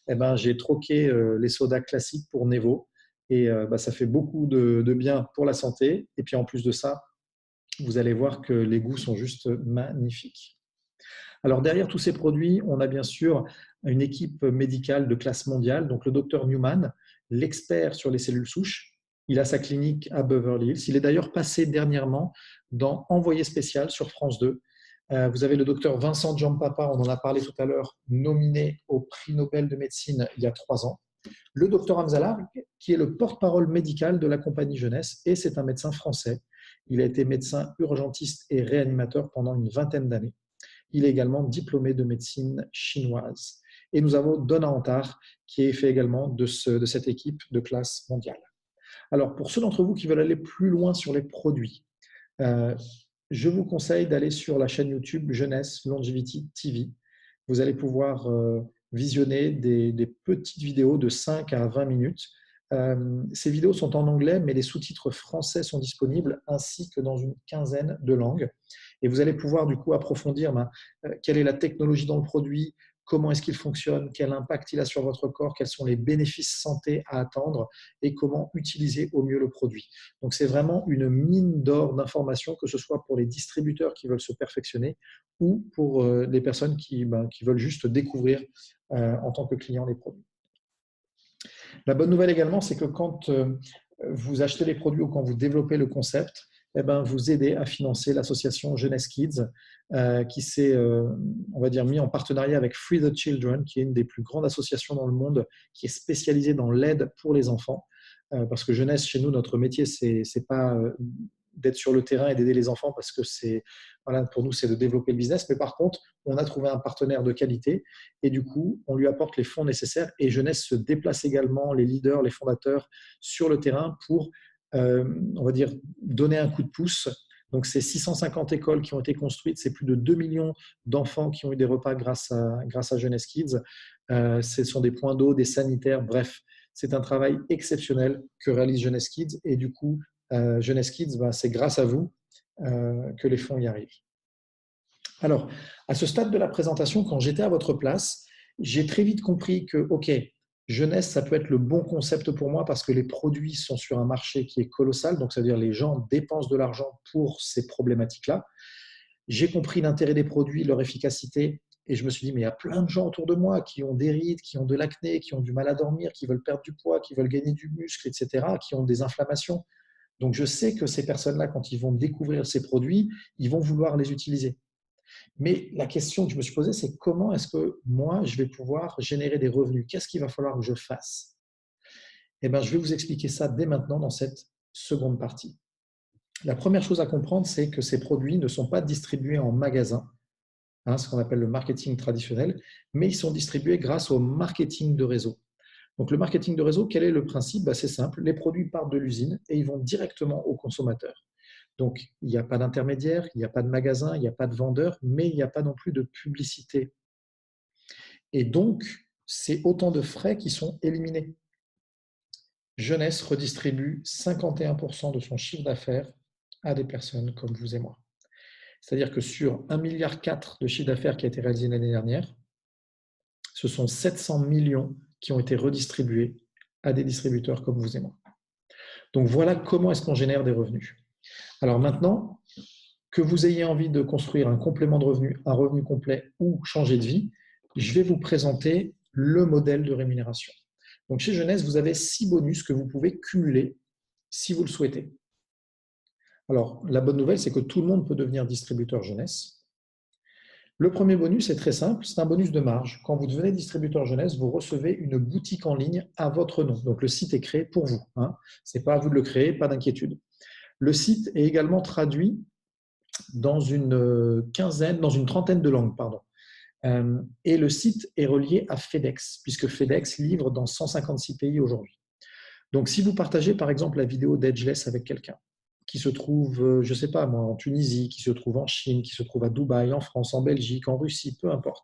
eh ben, j'ai troqué les sodas classiques pour Nevo et ça fait beaucoup de bien pour la santé. Et puis en plus de ça, vous allez voir que les goûts sont juste magnifiques. Alors derrière tous ces produits, on a bien sûr une équipe médicale de classe mondiale. Donc, le docteur Newman, l'expert sur les cellules souches, il a sa clinique à Beverly Hills. Il est d'ailleurs passé dernièrement dans Envoyé spécial sur France 2. Vous avez le docteur Vincent Giampapa, on en a parlé tout à l'heure, nominé au prix Nobel de médecine il y a 3 ans. Le docteur Hamzalar, qui est le porte-parole médical de la compagnie Jeunesse, et c'est un médecin français. Il a été médecin urgentiste et réanimateur pendant une vingtaine d'années. Il est également diplômé de médecine chinoise. Et nous avons Donna Antar, qui est fait également de cette équipe de classe mondiale. Alors, pour ceux d'entre vous qui veulent aller plus loin sur les produits, je vous conseille d'aller sur la chaîne YouTube Jeunesse Longevity TV. Vous allez pouvoir visionner des petites vidéos de 5 à 20 minutes. Ces vidéos sont en anglais, mais les sous-titres français sont disponibles, ainsi que dans une quinzaine de langues. Et vous allez pouvoir du coup approfondir quelle est la technologie dans le produit, comment est-ce qu'il fonctionne, quel impact il a sur votre corps, quels sont les bénéfices santé à attendre et comment utiliser au mieux le produit. Donc, c'est vraiment une mine d'or d'informations, que ce soit pour les distributeurs qui veulent se perfectionner ou pour les personnes qui veulent juste découvrir en tant que client les produits. La bonne nouvelle également, c'est que quand vous achetez les produits ou quand vous développez le concept, vous aidez à financer l'association Jeunesse Kids qui s'est, on va dire, mis en partenariat avec Free the Children, qui est une des plus grandes associations dans le monde, qui est spécialisée dans l'aide pour les enfants. Parce que Jeunesse, chez nous, notre métier, c'est pas d'être sur le terrain et d'aider les enfants, parce que pour nous, c'est de développer le business. Mais par contre, on a trouvé un partenaire de qualité et du coup, on lui apporte les fonds nécessaires. Et Jeunesse se déplace également, les leaders, les fondateurs, sur le terrain pour, on va dire, donner un coup de pouce. Donc, c'est 650 écoles qui ont été construites, c'est plus de 2 millions d'enfants qui ont eu des repas grâce à Jeunesse Kids. Ce sont des points d'eau, des sanitaires, bref, c'est un travail exceptionnel que réalise Jeunesse Kids. Et du coup, Jeunesse Kids, c'est grâce à vous que les fonds y arrivent. Alors, à ce stade de la présentation, quand j'étais à votre place, j'ai très vite compris que, OK, Jeunesse, ça peut être le bon concept pour moi parce que les produits sont sur un marché qui est colossal, donc ça veut dire les gens dépensent de l'argent pour ces problématiques-là. J'ai compris l'intérêt des produits, leur efficacité, et je me suis dit, mais il y a plein de gens autour de moi qui ont des rides, qui ont de l'acné, qui ont du mal à dormir, qui veulent perdre du poids, qui veulent gagner du muscle, etc., qui ont des inflammations. Donc, je sais que ces personnes-là, quand ils vont découvrir ces produits, ils vont vouloir les utiliser. Mais la question que je me suis posée, c'est comment est-ce que moi, je vais pouvoir générer des revenus? Qu'est-ce qu'il va falloir que je fasse? Je vais vous expliquer ça dès maintenant dans cette seconde partie. La première chose à comprendre, c'est que ces produits ne sont pas distribués en magasin, ce qu'on appelle le marketing traditionnel, mais ils sont distribués grâce au marketing de réseau. Donc, le marketing de réseau, quel est le principe? C'est simple, les produits partent de l'usine et ils vont directement au consommateur. Donc, il n'y a pas d'intermédiaire, il n'y a pas de magasin, il n'y a pas de vendeur, mais il n'y a pas non plus de publicité. Et donc, c'est autant de frais qui sont éliminés. Jeunesse redistribue 51% de son chiffre d'affaires à des personnes comme vous et moi. C'est-à-dire que sur 1,4 milliard de chiffre d'affaires qui a été réalisé l'année dernière, ce sont 700 millions qui ont été redistribués à des distributeurs comme vous et moi. Donc voilà comment est-ce qu'on génère des revenus. Alors maintenant, que vous ayez envie de construire un complément de revenu, un revenu complet ou changer de vie, je vais vous présenter le modèle de rémunération. Donc chez Jeunesse, vous avez 6 bonus que vous pouvez cumuler si vous le souhaitez. Alors, la bonne nouvelle, c'est que tout le monde peut devenir distributeur Jeunesse. Le premier bonus est très simple, c'est un bonus de marge. Quand vous devenez distributeur Jeunesse, vous recevez une boutique en ligne à votre nom. Donc, le site est créé pour vous. Ce n'est pas à vous de le créer, pas d'inquiétude. Le site est également traduit dans une trentaine de langues. Et le site est relié à FedEx, puisque FedEx livre dans 156 pays aujourd'hui. Donc, si vous partagez par exemple la vidéo d'Edgeless avec quelqu'un qui se trouve, je ne sais pas moi, en Tunisie, qui se trouve en Chine, qui se trouve à Dubaï, en France, en Belgique, en Russie, peu importe,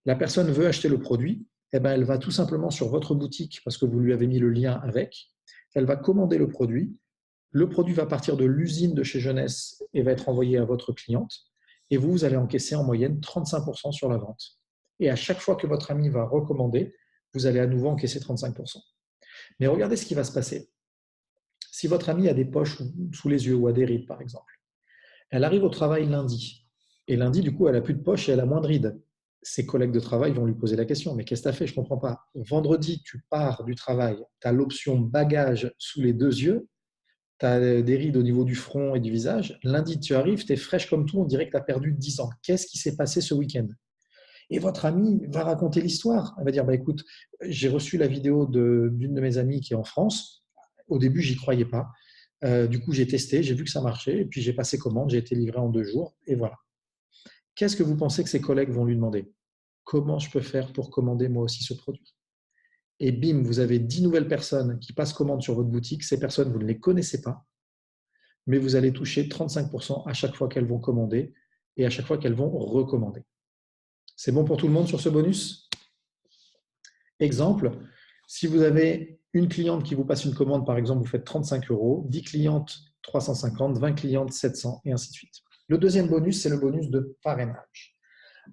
la personne veut acheter le produit, elle va tout simplement sur votre boutique, parce que vous lui avez mis le lien avec, elle va commander le produit va partir de l'usine de chez Jeunesse et va être envoyé à votre cliente, et vous allez encaisser en moyenne 35% sur la vente. Et à chaque fois que votre ami va recommander, vous allez à nouveau encaisser 35%. Mais regardez ce qui va se passer. Si votre amie a des poches sous les yeux ou a des rides, par exemple, elle arrive au travail lundi. Et lundi, du coup, elle n'a plus de poches et elle a moins de rides. Ses collègues de travail vont lui poser la question, mais qu'est-ce que tu as fait? Je ne comprends pas. Vendredi, tu pars du travail, tu as l'option bagage sous les 2 yeux, tu as des rides au niveau du front et du visage. Lundi, tu arrives, tu es fraîche comme tout, on dirait que tu as perdu 10 ans. Qu'est-ce qui s'est passé ce week-end? Et votre amie va raconter l'histoire. Elle va dire, bah, écoute, j'ai reçu la vidéo d'une de mes amies qui est en France. Au début, j'y croyais pas. Du coup, j'ai testé, j'ai vu que ça marchait, et puis j'ai passé commande, j'ai été livré en 2 jours, et voilà. Qu'est-ce que vous pensez que ses collègues vont lui demander? Comment je peux faire pour commander moi aussi ce produit? Et bim, vous avez 10 nouvelles personnes qui passent commande sur votre boutique. Ces personnes, vous ne les connaissez pas, mais vous allez toucher 35% à chaque fois qu'elles vont commander et à chaque fois qu'elles vont recommander. C'est bon pour tout le monde sur ce bonus? Exemple, si vous avez une cliente qui vous passe une commande, par exemple, vous faites 35 €, 10 clientes 350, 20 clientes 700 et ainsi de suite. Le deuxième bonus, c'est le bonus de parrainage.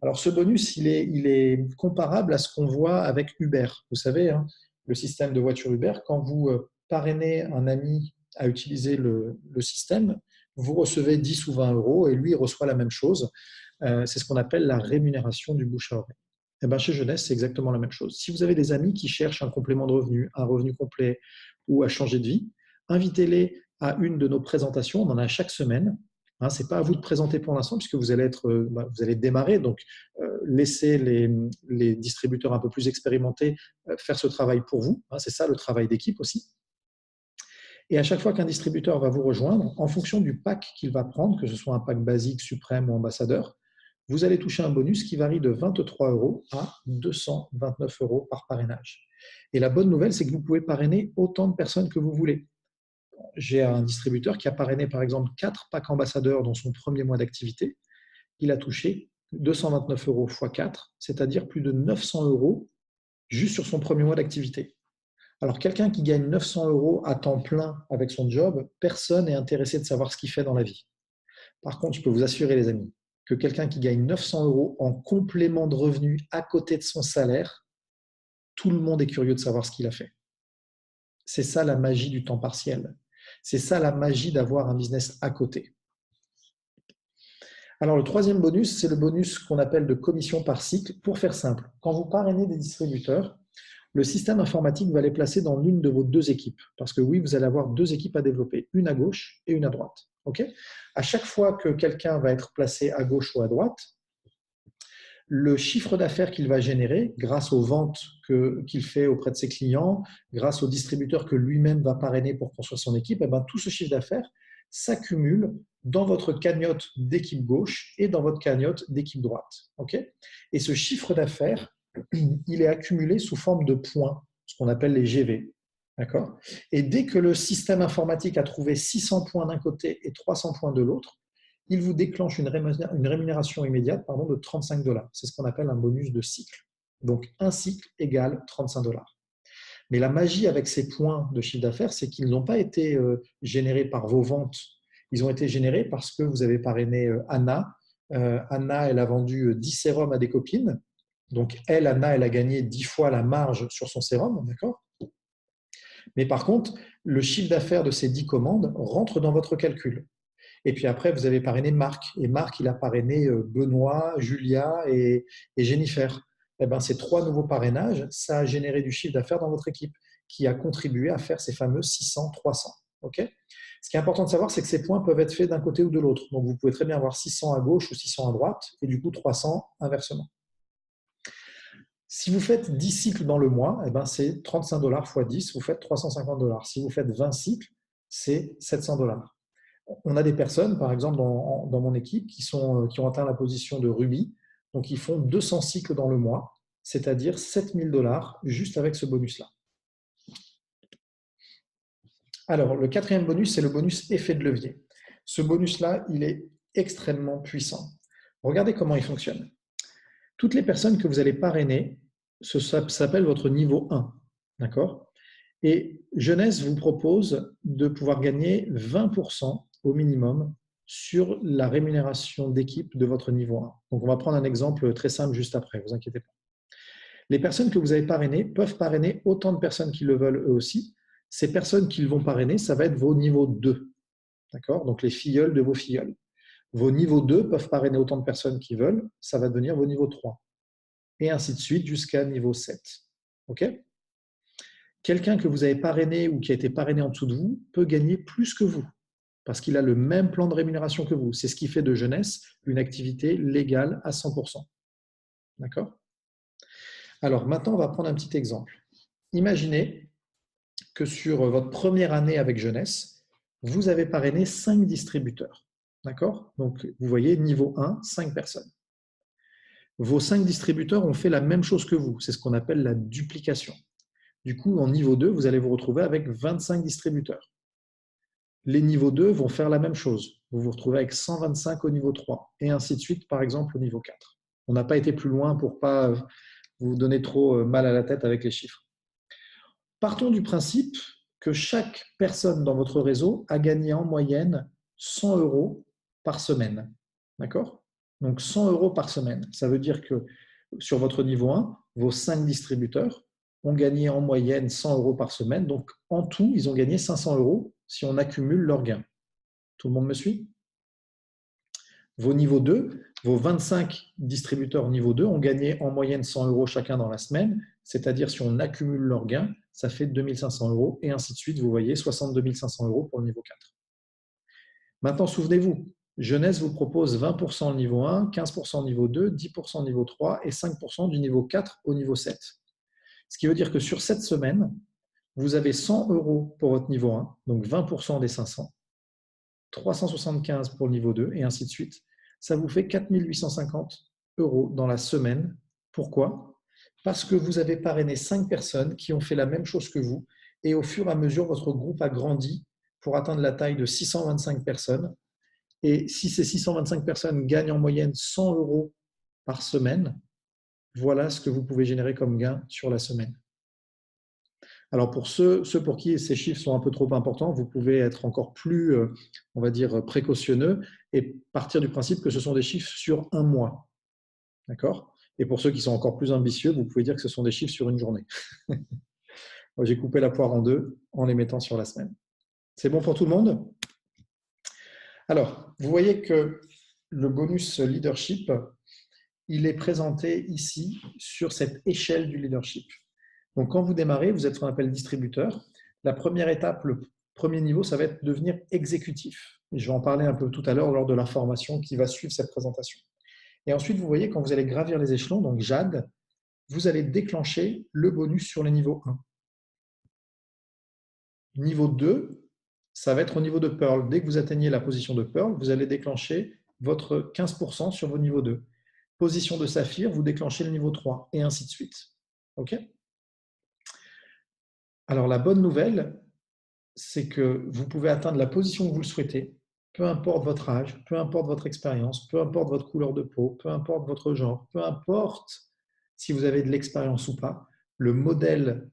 Alors ce bonus, il est comparable à ce qu'on voit avec Uber. Vous savez, hein, le système de voiture Uber, quand vous parrainez un ami à utiliser le système, vous recevez 10 ou 20 € et lui, il reçoit la même chose. C'est ce qu'on appelle la rémunération du bouche à oreille. Et ben, chez Jeunesse, c'est exactement la même chose. Si vous avez des amis qui cherchent un complément de revenu, un revenu complet ou à changer de vie, invitez-les à une de nos présentations. On en a chaque semaine. Hein, ce n'est pas à vous de présenter pour l'instant puisque vous allez démarrer. Donc, laissez les distributeurs un peu plus expérimentés faire ce travail pour vous. Hein, c'est ça le travail d'équipe aussi. Et à chaque fois qu'un distributeur va vous rejoindre, en fonction du pack qu'il va prendre, que ce soit un pack basique, suprême ou ambassadeur, vous allez toucher un bonus qui varie de 23 € à 229 € par parrainage. Et la bonne nouvelle, c'est que vous pouvez parrainer autant de personnes que vous voulez. J'ai un distributeur qui a parrainé par exemple 4 packs ambassadeurs dans son premier mois d'activité. Il a touché 229 € x 4, c'est-à-dire plus de 900 € juste sur son premier mois d'activité. Alors, quelqu'un qui gagne 900 € à temps plein avec son job, personne n'est intéressé de savoir ce qu'il fait dans la vie. Par contre, je peux vous assurer, les amis, que quelqu'un qui gagne 900 € en complément de revenus à côté de son salaire, tout le monde est curieux de savoir ce qu'il a fait. C'est ça la magie du temps partiel. C'est ça la magie d'avoir un business à côté. Alors, le troisième bonus, c'est le bonus qu'on appelle de commission par cycle. Pour faire simple, quand vous parrainez des distributeurs, le système informatique va les placer dans l'une de vos 2 équipes. Parce que oui, vous allez avoir 2 équipes à développer, une à gauche et une à droite. Okay, à chaque fois que quelqu'un va être placé à gauche ou à droite, le chiffre d'affaires qu'il va générer grâce aux ventes qu'il fait auprès de ses clients, grâce aux distributeurs que lui-même va parrainer pour construire son équipe, et bien, tout ce chiffre d'affaires s'accumule dans votre cagnotte d'équipe gauche et dans votre cagnotte d'équipe droite. Okay, et ce chiffre d'affaires, il est accumulé sous forme de points, ce qu'on appelle les GV. D'accord? Et dès que le système informatique a trouvé 600 points d'un côté et 300 points de l'autre, il vous déclenche une rémunération immédiate de 35 $. C'est ce qu'on appelle un bonus de cycle. Donc, un cycle égale 35 $. Mais la magie avec ces points de chiffre d'affaires, c'est qu'ils n'ont pas été générés par vos ventes. Ils ont été générés parce que vous avez parrainé Anna. Anna, elle a vendu 10 sérums à des copines. Donc, Anna, elle a gagné 10 fois la marge sur son sérum, d'accord? Mais par contre, le chiffre d'affaires de ces 10 commandes rentre dans votre calcul. Et puis après, vous avez parrainé Marc. Et Marc, il a parrainé Benoît, Julia et Jennifer. Eh ben, ces 3 nouveaux parrainages, ça a généré du chiffre d'affaires dans votre équipe qui a contribué à faire ces fameux 600-300. Okay, ce qui est important de savoir, c'est que ces points peuvent être faits d'un côté ou de l'autre. Donc, vous pouvez très bien avoir 600 à gauche ou 600 à droite et du coup 300 inversement. Si vous faites 10 cycles dans le mois, eh ben c'est 35 $ x 10, vous faites 350 $. Si vous faites 20 cycles, c'est 700 $. On a des personnes, par exemple, dans mon équipe, qui ont atteint la position de Ruby. Donc, ils font 200 cycles dans le mois, c'est-à-dire 7 000 $ juste avec ce bonus-là. Alors, le quatrième bonus, c'est le bonus effet de levier. Ce bonus-là, il est extrêmement puissant. Regardez comment il fonctionne. Toutes les personnes que vous allez parrainer, ça s'appelle votre niveau 1. D'accord? Et Jeunesse vous propose de pouvoir gagner 20% au minimum sur la rémunération d'équipe de votre niveau 1. Donc, on va prendre un exemple très simple juste après, ne vous inquiétez pas. Les personnes que vous avez parrainées peuvent parrainer autant de personnes qui le veulent eux aussi. Ces personnes qu'ils vont parrainer, ça va être vos niveaux 2. D'accord? Donc, les filleuls de vos filleuls. Vos niveaux 2 peuvent parrainer autant de personnes qu'ils veulent, ça va devenir vos niveaux 3. et ainsi de suite jusqu'à niveau 7. OK ? Quelqu'un que vous avez parrainé ou qui a été parrainé en dessous de vous peut gagner plus que vous parce qu'il a le même plan de rémunération que vous. C'est ce qui fait de Jeunesse une activité légale à 100%. D'accord ? Alors maintenant, on va prendre un petit exemple. Imaginez que sur votre première année avec Jeunesse, vous avez parrainé 5 distributeurs. D'accord ? Donc, vous voyez, niveau 1, 5 personnes. Vos 5 distributeurs ont fait la même chose que vous. C'est ce qu'on appelle la duplication. Du coup, en niveau 2, vous allez vous retrouver avec 25 distributeurs. Les niveaux 2 vont faire la même chose. Vous vous retrouvez avec 125 au niveau 3 et ainsi de suite, par exemple, au niveau 4. On n'a pas été plus loin pour ne pas vous donner trop mal à la tête avec les chiffres. Partons du principe que chaque personne dans votre réseau a gagné en moyenne 100 € par semaine. D'accord ? Donc 100 € par semaine. Ça veut dire que sur votre niveau 1, vos 5 distributeurs ont gagné en moyenne 100 € par semaine. Donc en tout, ils ont gagné 500 € si on accumule leurs gains. Tout le monde me suit ? Vos niveaux 2, vos 25 distributeurs niveau 2 ont gagné en moyenne 100 € chacun dans la semaine, c'est-à-dire si on accumule leurs gains, ça fait 2500 € et ainsi de suite, vous voyez, 62 500 € pour le niveau 4. Maintenant, souvenez-vous, Jeunesse vous propose 20% au niveau 1, 15% au niveau 2, 10% au niveau 3 et 5% du niveau 4 au niveau 7. Ce qui veut dire que sur cette semaine, vous avez 100 € pour votre niveau 1, donc 20% des 500, 375 pour le niveau 2 et ainsi de suite. Ça vous fait 4 850 € dans la semaine. Pourquoi ? Parce que vous avez parrainé 5 personnes qui ont fait la même chose que vous et au fur et à mesure, votre groupe a grandi pour atteindre la taille de 625 personnes. Et si ces 625 personnes gagnent en moyenne 100 € par semaine, voilà ce que vous pouvez générer comme gain sur la semaine. Alors pour ceux pour qui ces chiffres sont un peu trop importants, vous pouvez être encore plus, on va dire, précautionneux et partir du principe que ce sont des chiffres sur un mois. D'accord ? Et pour ceux qui sont encore plus ambitieux, vous pouvez dire que ce sont des chiffres sur une journée. J'ai coupé la poire en deux en les mettant sur la semaine. C'est bon pour tout le monde ? Alors, vous voyez que le bonus leadership, il est présenté ici sur cette échelle du leadership. Donc, quand vous démarrez, vous êtes ce qu'on appelle distributeur. La première étape, le premier niveau, ça va être devenir exécutif. Et je vais en parler un peu tout à l'heure lors de la formation qui va suivre cette présentation. Et ensuite, vous voyez, quand vous allez gravir les échelons, donc JAD, vous allez déclencher le bonus sur le niveau 1. Niveau 2, ça va être au niveau de Pearl. Dès que vous atteignez la position de Pearl, vous allez déclencher votre 15% sur vos niveaux 2. Position de Saphir, vous déclenchez le niveau 3 et ainsi de suite. OK ? Alors, la bonne nouvelle, c'est que vous pouvez atteindre la position que vous le souhaitez, peu importe votre âge, peu importe votre expérience, peu importe votre couleur de peau, peu importe votre genre, peu importe si vous avez de l'expérience ou pas. Le modèle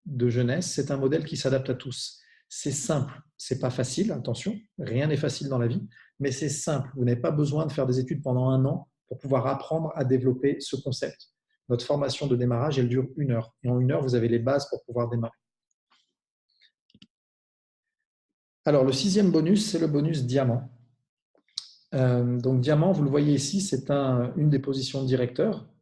de Jeunesse, c'est un modèle qui s'adapte à tous. C'est simple, c'est pas facile, attention, rien n'est facile dans la vie, mais c'est simple. Vous n'avez pas besoin de faire des études pendant 1 an pour pouvoir apprendre à développer ce concept. Notre formation de démarrage, elle dure 1 heure. Et en 1 heure, vous avez les bases pour pouvoir démarrer. Alors, le 6e bonus, c'est le bonus diamant. Donc, diamant, vous le voyez ici, c'est une des positions de directeur.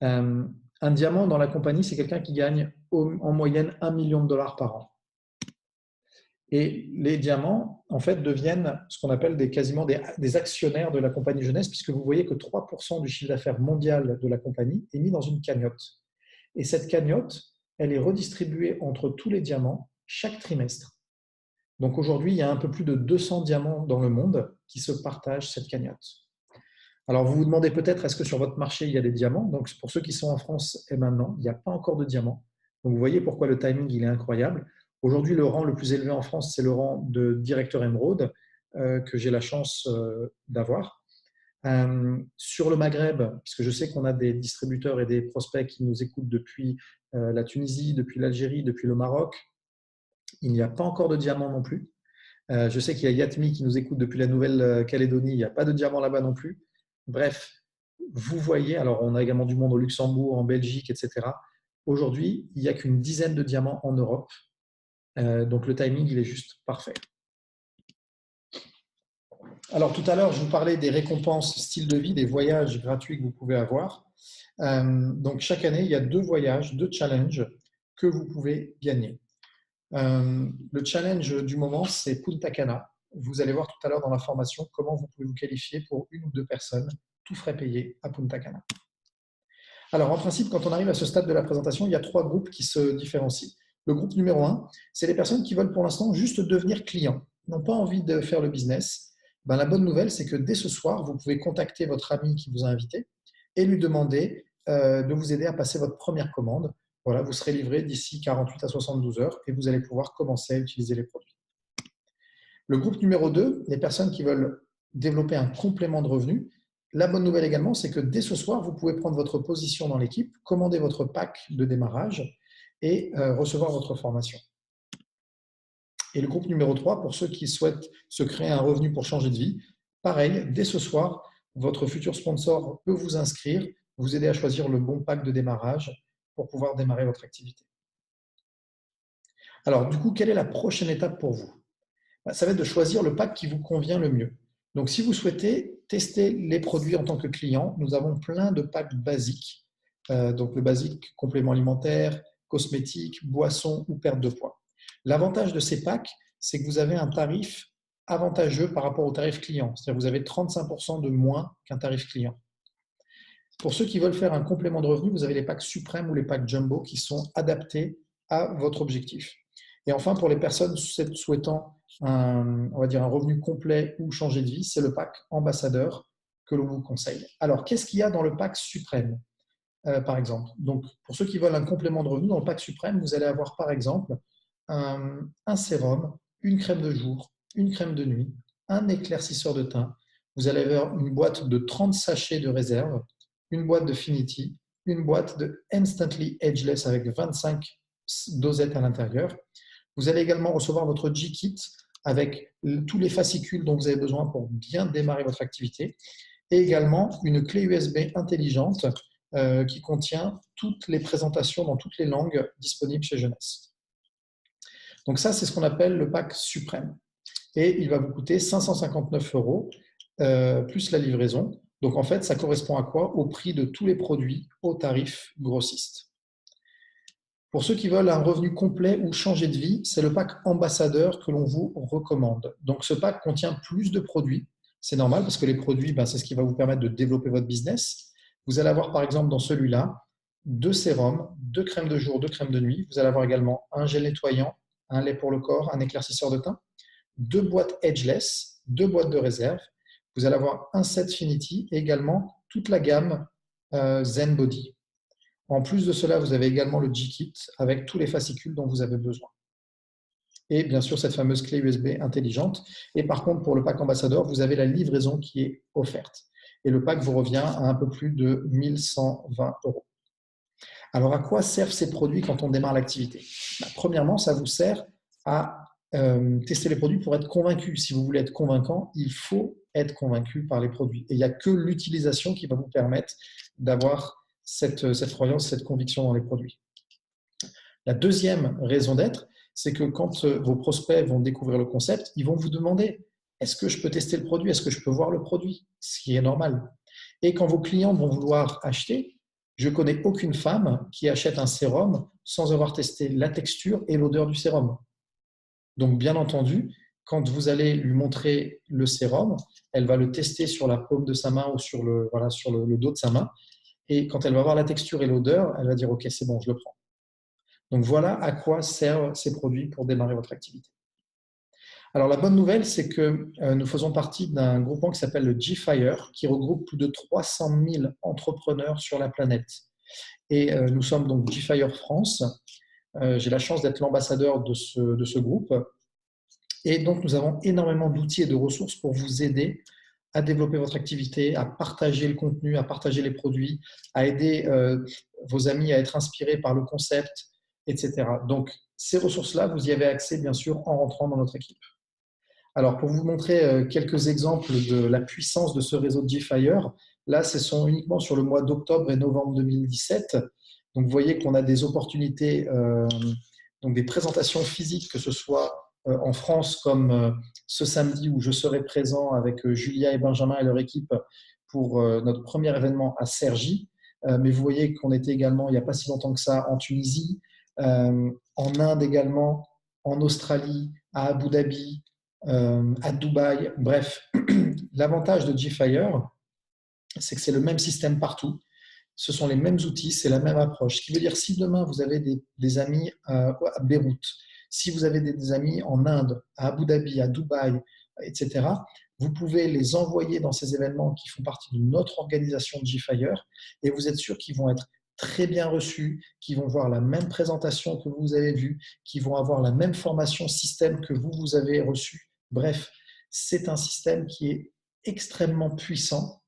Un diamant dans la compagnie, c'est quelqu'un qui gagne en moyenne 1 million de dollars par an. Et les diamants, en fait, deviennent ce qu'on appelle quasiment des actionnaires de la compagnie Jeunesse, puisque vous voyez que 3% du chiffre d'affaires mondial de la compagnie est mis dans une cagnotte. Et cette cagnotte, elle est redistribuée entre tous les diamants chaque trimestre. Donc aujourd'hui, il y a un peu plus de 200 diamants dans le monde qui se partagent cette cagnotte. Alors vous vous demandez peut-être, est-ce que sur votre marché, il y a des diamants ? Donc pour ceux qui sont en France et maintenant, il n'y a pas encore de diamants. Donc vous voyez pourquoi le timing il est incroyable. Aujourd'hui, le rang le plus élevé en France, c'est le rang de directeur émeraude que j'ai la chance d'avoir. Sur le Maghreb, puisque je sais qu'on a des distributeurs et des prospects qui nous écoutent depuis la Tunisie, depuis l'Algérie, depuis le Maroc, il n'y a pas encore de diamants non plus. Je sais qu'il y a Yatmi qui nous écoute depuis la Nouvelle-Calédonie, il n'y a pas de diamants là-bas non plus. Bref, vous voyez, alors on a également du monde au Luxembourg, en Belgique, etc. Aujourd'hui, il n'y a qu'une dizaine de diamants en Europe. Donc le timing, il est juste parfait. Alors tout à l'heure, je vous parlais des récompenses style de vie, des voyages gratuits que vous pouvez avoir. Donc, chaque année, il y a 2 voyages, 2 challenges que vous pouvez gagner. Le challenge du moment, c'est Punta Cana. Vous allez voir tout à l'heure dans la formation comment vous pouvez vous qualifier pour 1 ou 2 personnes, tout frais payés à Punta Cana. Alors, en principe, quand on arrive à ce stade de la présentation, il y a 3 groupes qui se différencient. Le groupe numéro 1, c'est les personnes qui veulent pour l'instant juste devenir clients, ils n'ont pas envie de faire le business. Ben, la bonne nouvelle, c'est que dès ce soir, vous pouvez contacter votre ami qui vous a invité et lui demander de vous aider à passer votre première commande. Voilà, vous serez livré d'ici 48 à 72 heures et vous allez pouvoir commencer à utiliser les produits. Le groupe numéro 2, les personnes qui veulent développer un complément de revenus. La bonne nouvelle également, c'est que dès ce soir, vous pouvez prendre votre position dans l'équipe, commander votre pack de démarrage et recevoir votre formation. Et le groupe numéro 3, pour ceux qui souhaitent se créer un revenu pour changer de vie, pareil, dès ce soir, votre futur sponsor peut vous inscrire, vous aider à choisir le bon pack de démarrage pour pouvoir démarrer votre activité. Alors, du coup, quelle est la prochaine étape pour vous? Ça va être de choisir le pack qui vous convient le mieux. Donc, si vous souhaitez tester les produits en tant que client, nous avons plein de packs basiques. Donc, le basique, complément alimentaire, cosmétique, boisson ou perte de poids. L'avantage de ces packs, c'est que vous avez un tarif avantageux par rapport au tarif client. C'est-à-dire que vous avez 35% de moins qu'un tarif client. Pour ceux qui veulent faire un complément de revenu, vous avez les packs suprêmes ou les packs jumbo qui sont adaptés à votre objectif. Et enfin, pour les personnes souhaitant on va dire un revenu complet ou changer de vie, c'est le pack ambassadeur que l'on vous conseille. Alors, qu'est-ce qu'il y a dans le pack suprême, par exemple? Donc, pour ceux qui veulent un complément de revenu, dans le pack suprême, vous allez avoir par exemple un sérum, une crème de jour, une crème de nuit, un éclaircisseur de teint. Vous allez avoir une boîte de 30 sachets de réserve, une boîte de Finity, une boîte de Instantly Ageless avec 25 dosettes à l'intérieur. Vous allez également recevoir votre G-Kit avec tous les fascicules dont vous avez besoin pour bien démarrer votre activité et également une clé USB intelligente qui contient toutes les présentations dans toutes les langues disponibles chez Jeunesse. Donc ça, c'est ce qu'on appelle le pack suprême. Et il va vous coûter 559 € plus la livraison. Donc en fait, ça correspond à quoi? Au prix de tous les produits au tarif grossiste. Pour ceux qui veulent un revenu complet ou changer de vie, c'est le pack ambassadeur que l'on vous recommande. Donc ce pack contient plus de produits. C'est normal parce que les produits, c'est ce qui va vous permettre de développer votre business. Vous allez avoir par exemple dans celui-là 2 sérums, 2 crèmes de jour, 2 crèmes de nuit. Vous allez avoir également un gel nettoyant, un lait pour le corps, un éclaircisseur de teint, 2 boîtes Ageless, 2 boîtes de réserve. Vous allez avoir un set Finity et également toute la gamme Zen Body. En plus de cela, vous avez également le G-Kit avec tous les fascicules dont vous avez besoin. Et bien sûr, cette fameuse clé USB intelligente. Et par contre, pour le pack ambassadeur, vous avez la livraison qui est offerte. Et le pack vous revient à un peu plus de 1 120 €. Alors, à quoi servent ces produits quand on démarre l'activité? Premièrement, ça vous sert à tester les produits pour être convaincu. Si vous voulez être convaincant, il faut être convaincu par les produits. Et il n'y a que l'utilisation qui va vous permettre d'avoir cette croyance, cette conviction dans les produits. La deuxième raison d'être, c'est que quand vos prospects vont découvrir le concept, ils vont vous demander « Est-ce que je peux tester le produit? Est-ce que je peux voir le produit ?» Ce qui est normal. Et quand vos clients vont vouloir acheter, je ne connais aucune femme qui achète un sérum sans avoir testé la texture et l'odeur du sérum. Donc, bien entendu, quand vous allez lui montrer le sérum, elle va le tester sur la paume de sa main ou sur le dos de sa main. Et quand elle va voir la texture et l'odeur, elle va dire « Ok, c'est bon, je le prends ». Donc, voilà à quoi servent ces produits pour démarrer votre activité. Alors, la bonne nouvelle, c'est que nous faisons partie d'un groupement qui s'appelle le G-Fire, qui regroupe plus de 300 000 entrepreneurs sur la planète. Et nous sommes donc G-Fire France. J'ai la chance d'être l'ambassadeur de ce groupe. Et donc, nous avons énormément d'outils et de ressources pour vous aider à développer votre activité, à partager le contenu, à partager les produits, à aider vos amis à être inspirés par le concept, etc. Donc, ces ressources-là, vous y avez accès, bien sûr, en rentrant dans notre équipe. Alors, pour vous montrer quelques exemples de la puissance de ce réseau de G-Fire, là, ce sont uniquement sur le mois d'octobre et novembre 2017. Donc, vous voyez qu'on a des opportunités, donc des présentations physiques, que ce soit en France comme ce samedi où je serai présent avec Julia et Benjamin et leur équipe pour notre premier événement à Cergy. mais vous voyez qu'on était également, il n'y a pas si longtemps que ça, en Tunisie, en Inde également, en Australie, à Abu Dhabi, à Dubaï. Bref, l'avantage de GFire, c'est que c'est le même système partout. Ce sont les mêmes outils, c'est la même approche. Ce qui veut dire, si demain vous avez des amis à Beyrouth, si vous avez des amis en Inde, à Abu Dhabi, à Dubaï, etc., vous pouvez les envoyer dans ces événements qui font partie de notre organisation de GFire et vous êtes sûr qu'ils vont être très bien reçus, qu'ils vont voir la même présentation que vous avez vue, qu'ils vont avoir la même formation système que vous avez reçue. Bref, c'est un système qui est extrêmement puissant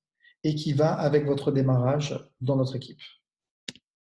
et qui va avec votre démarrage dans notre équipe.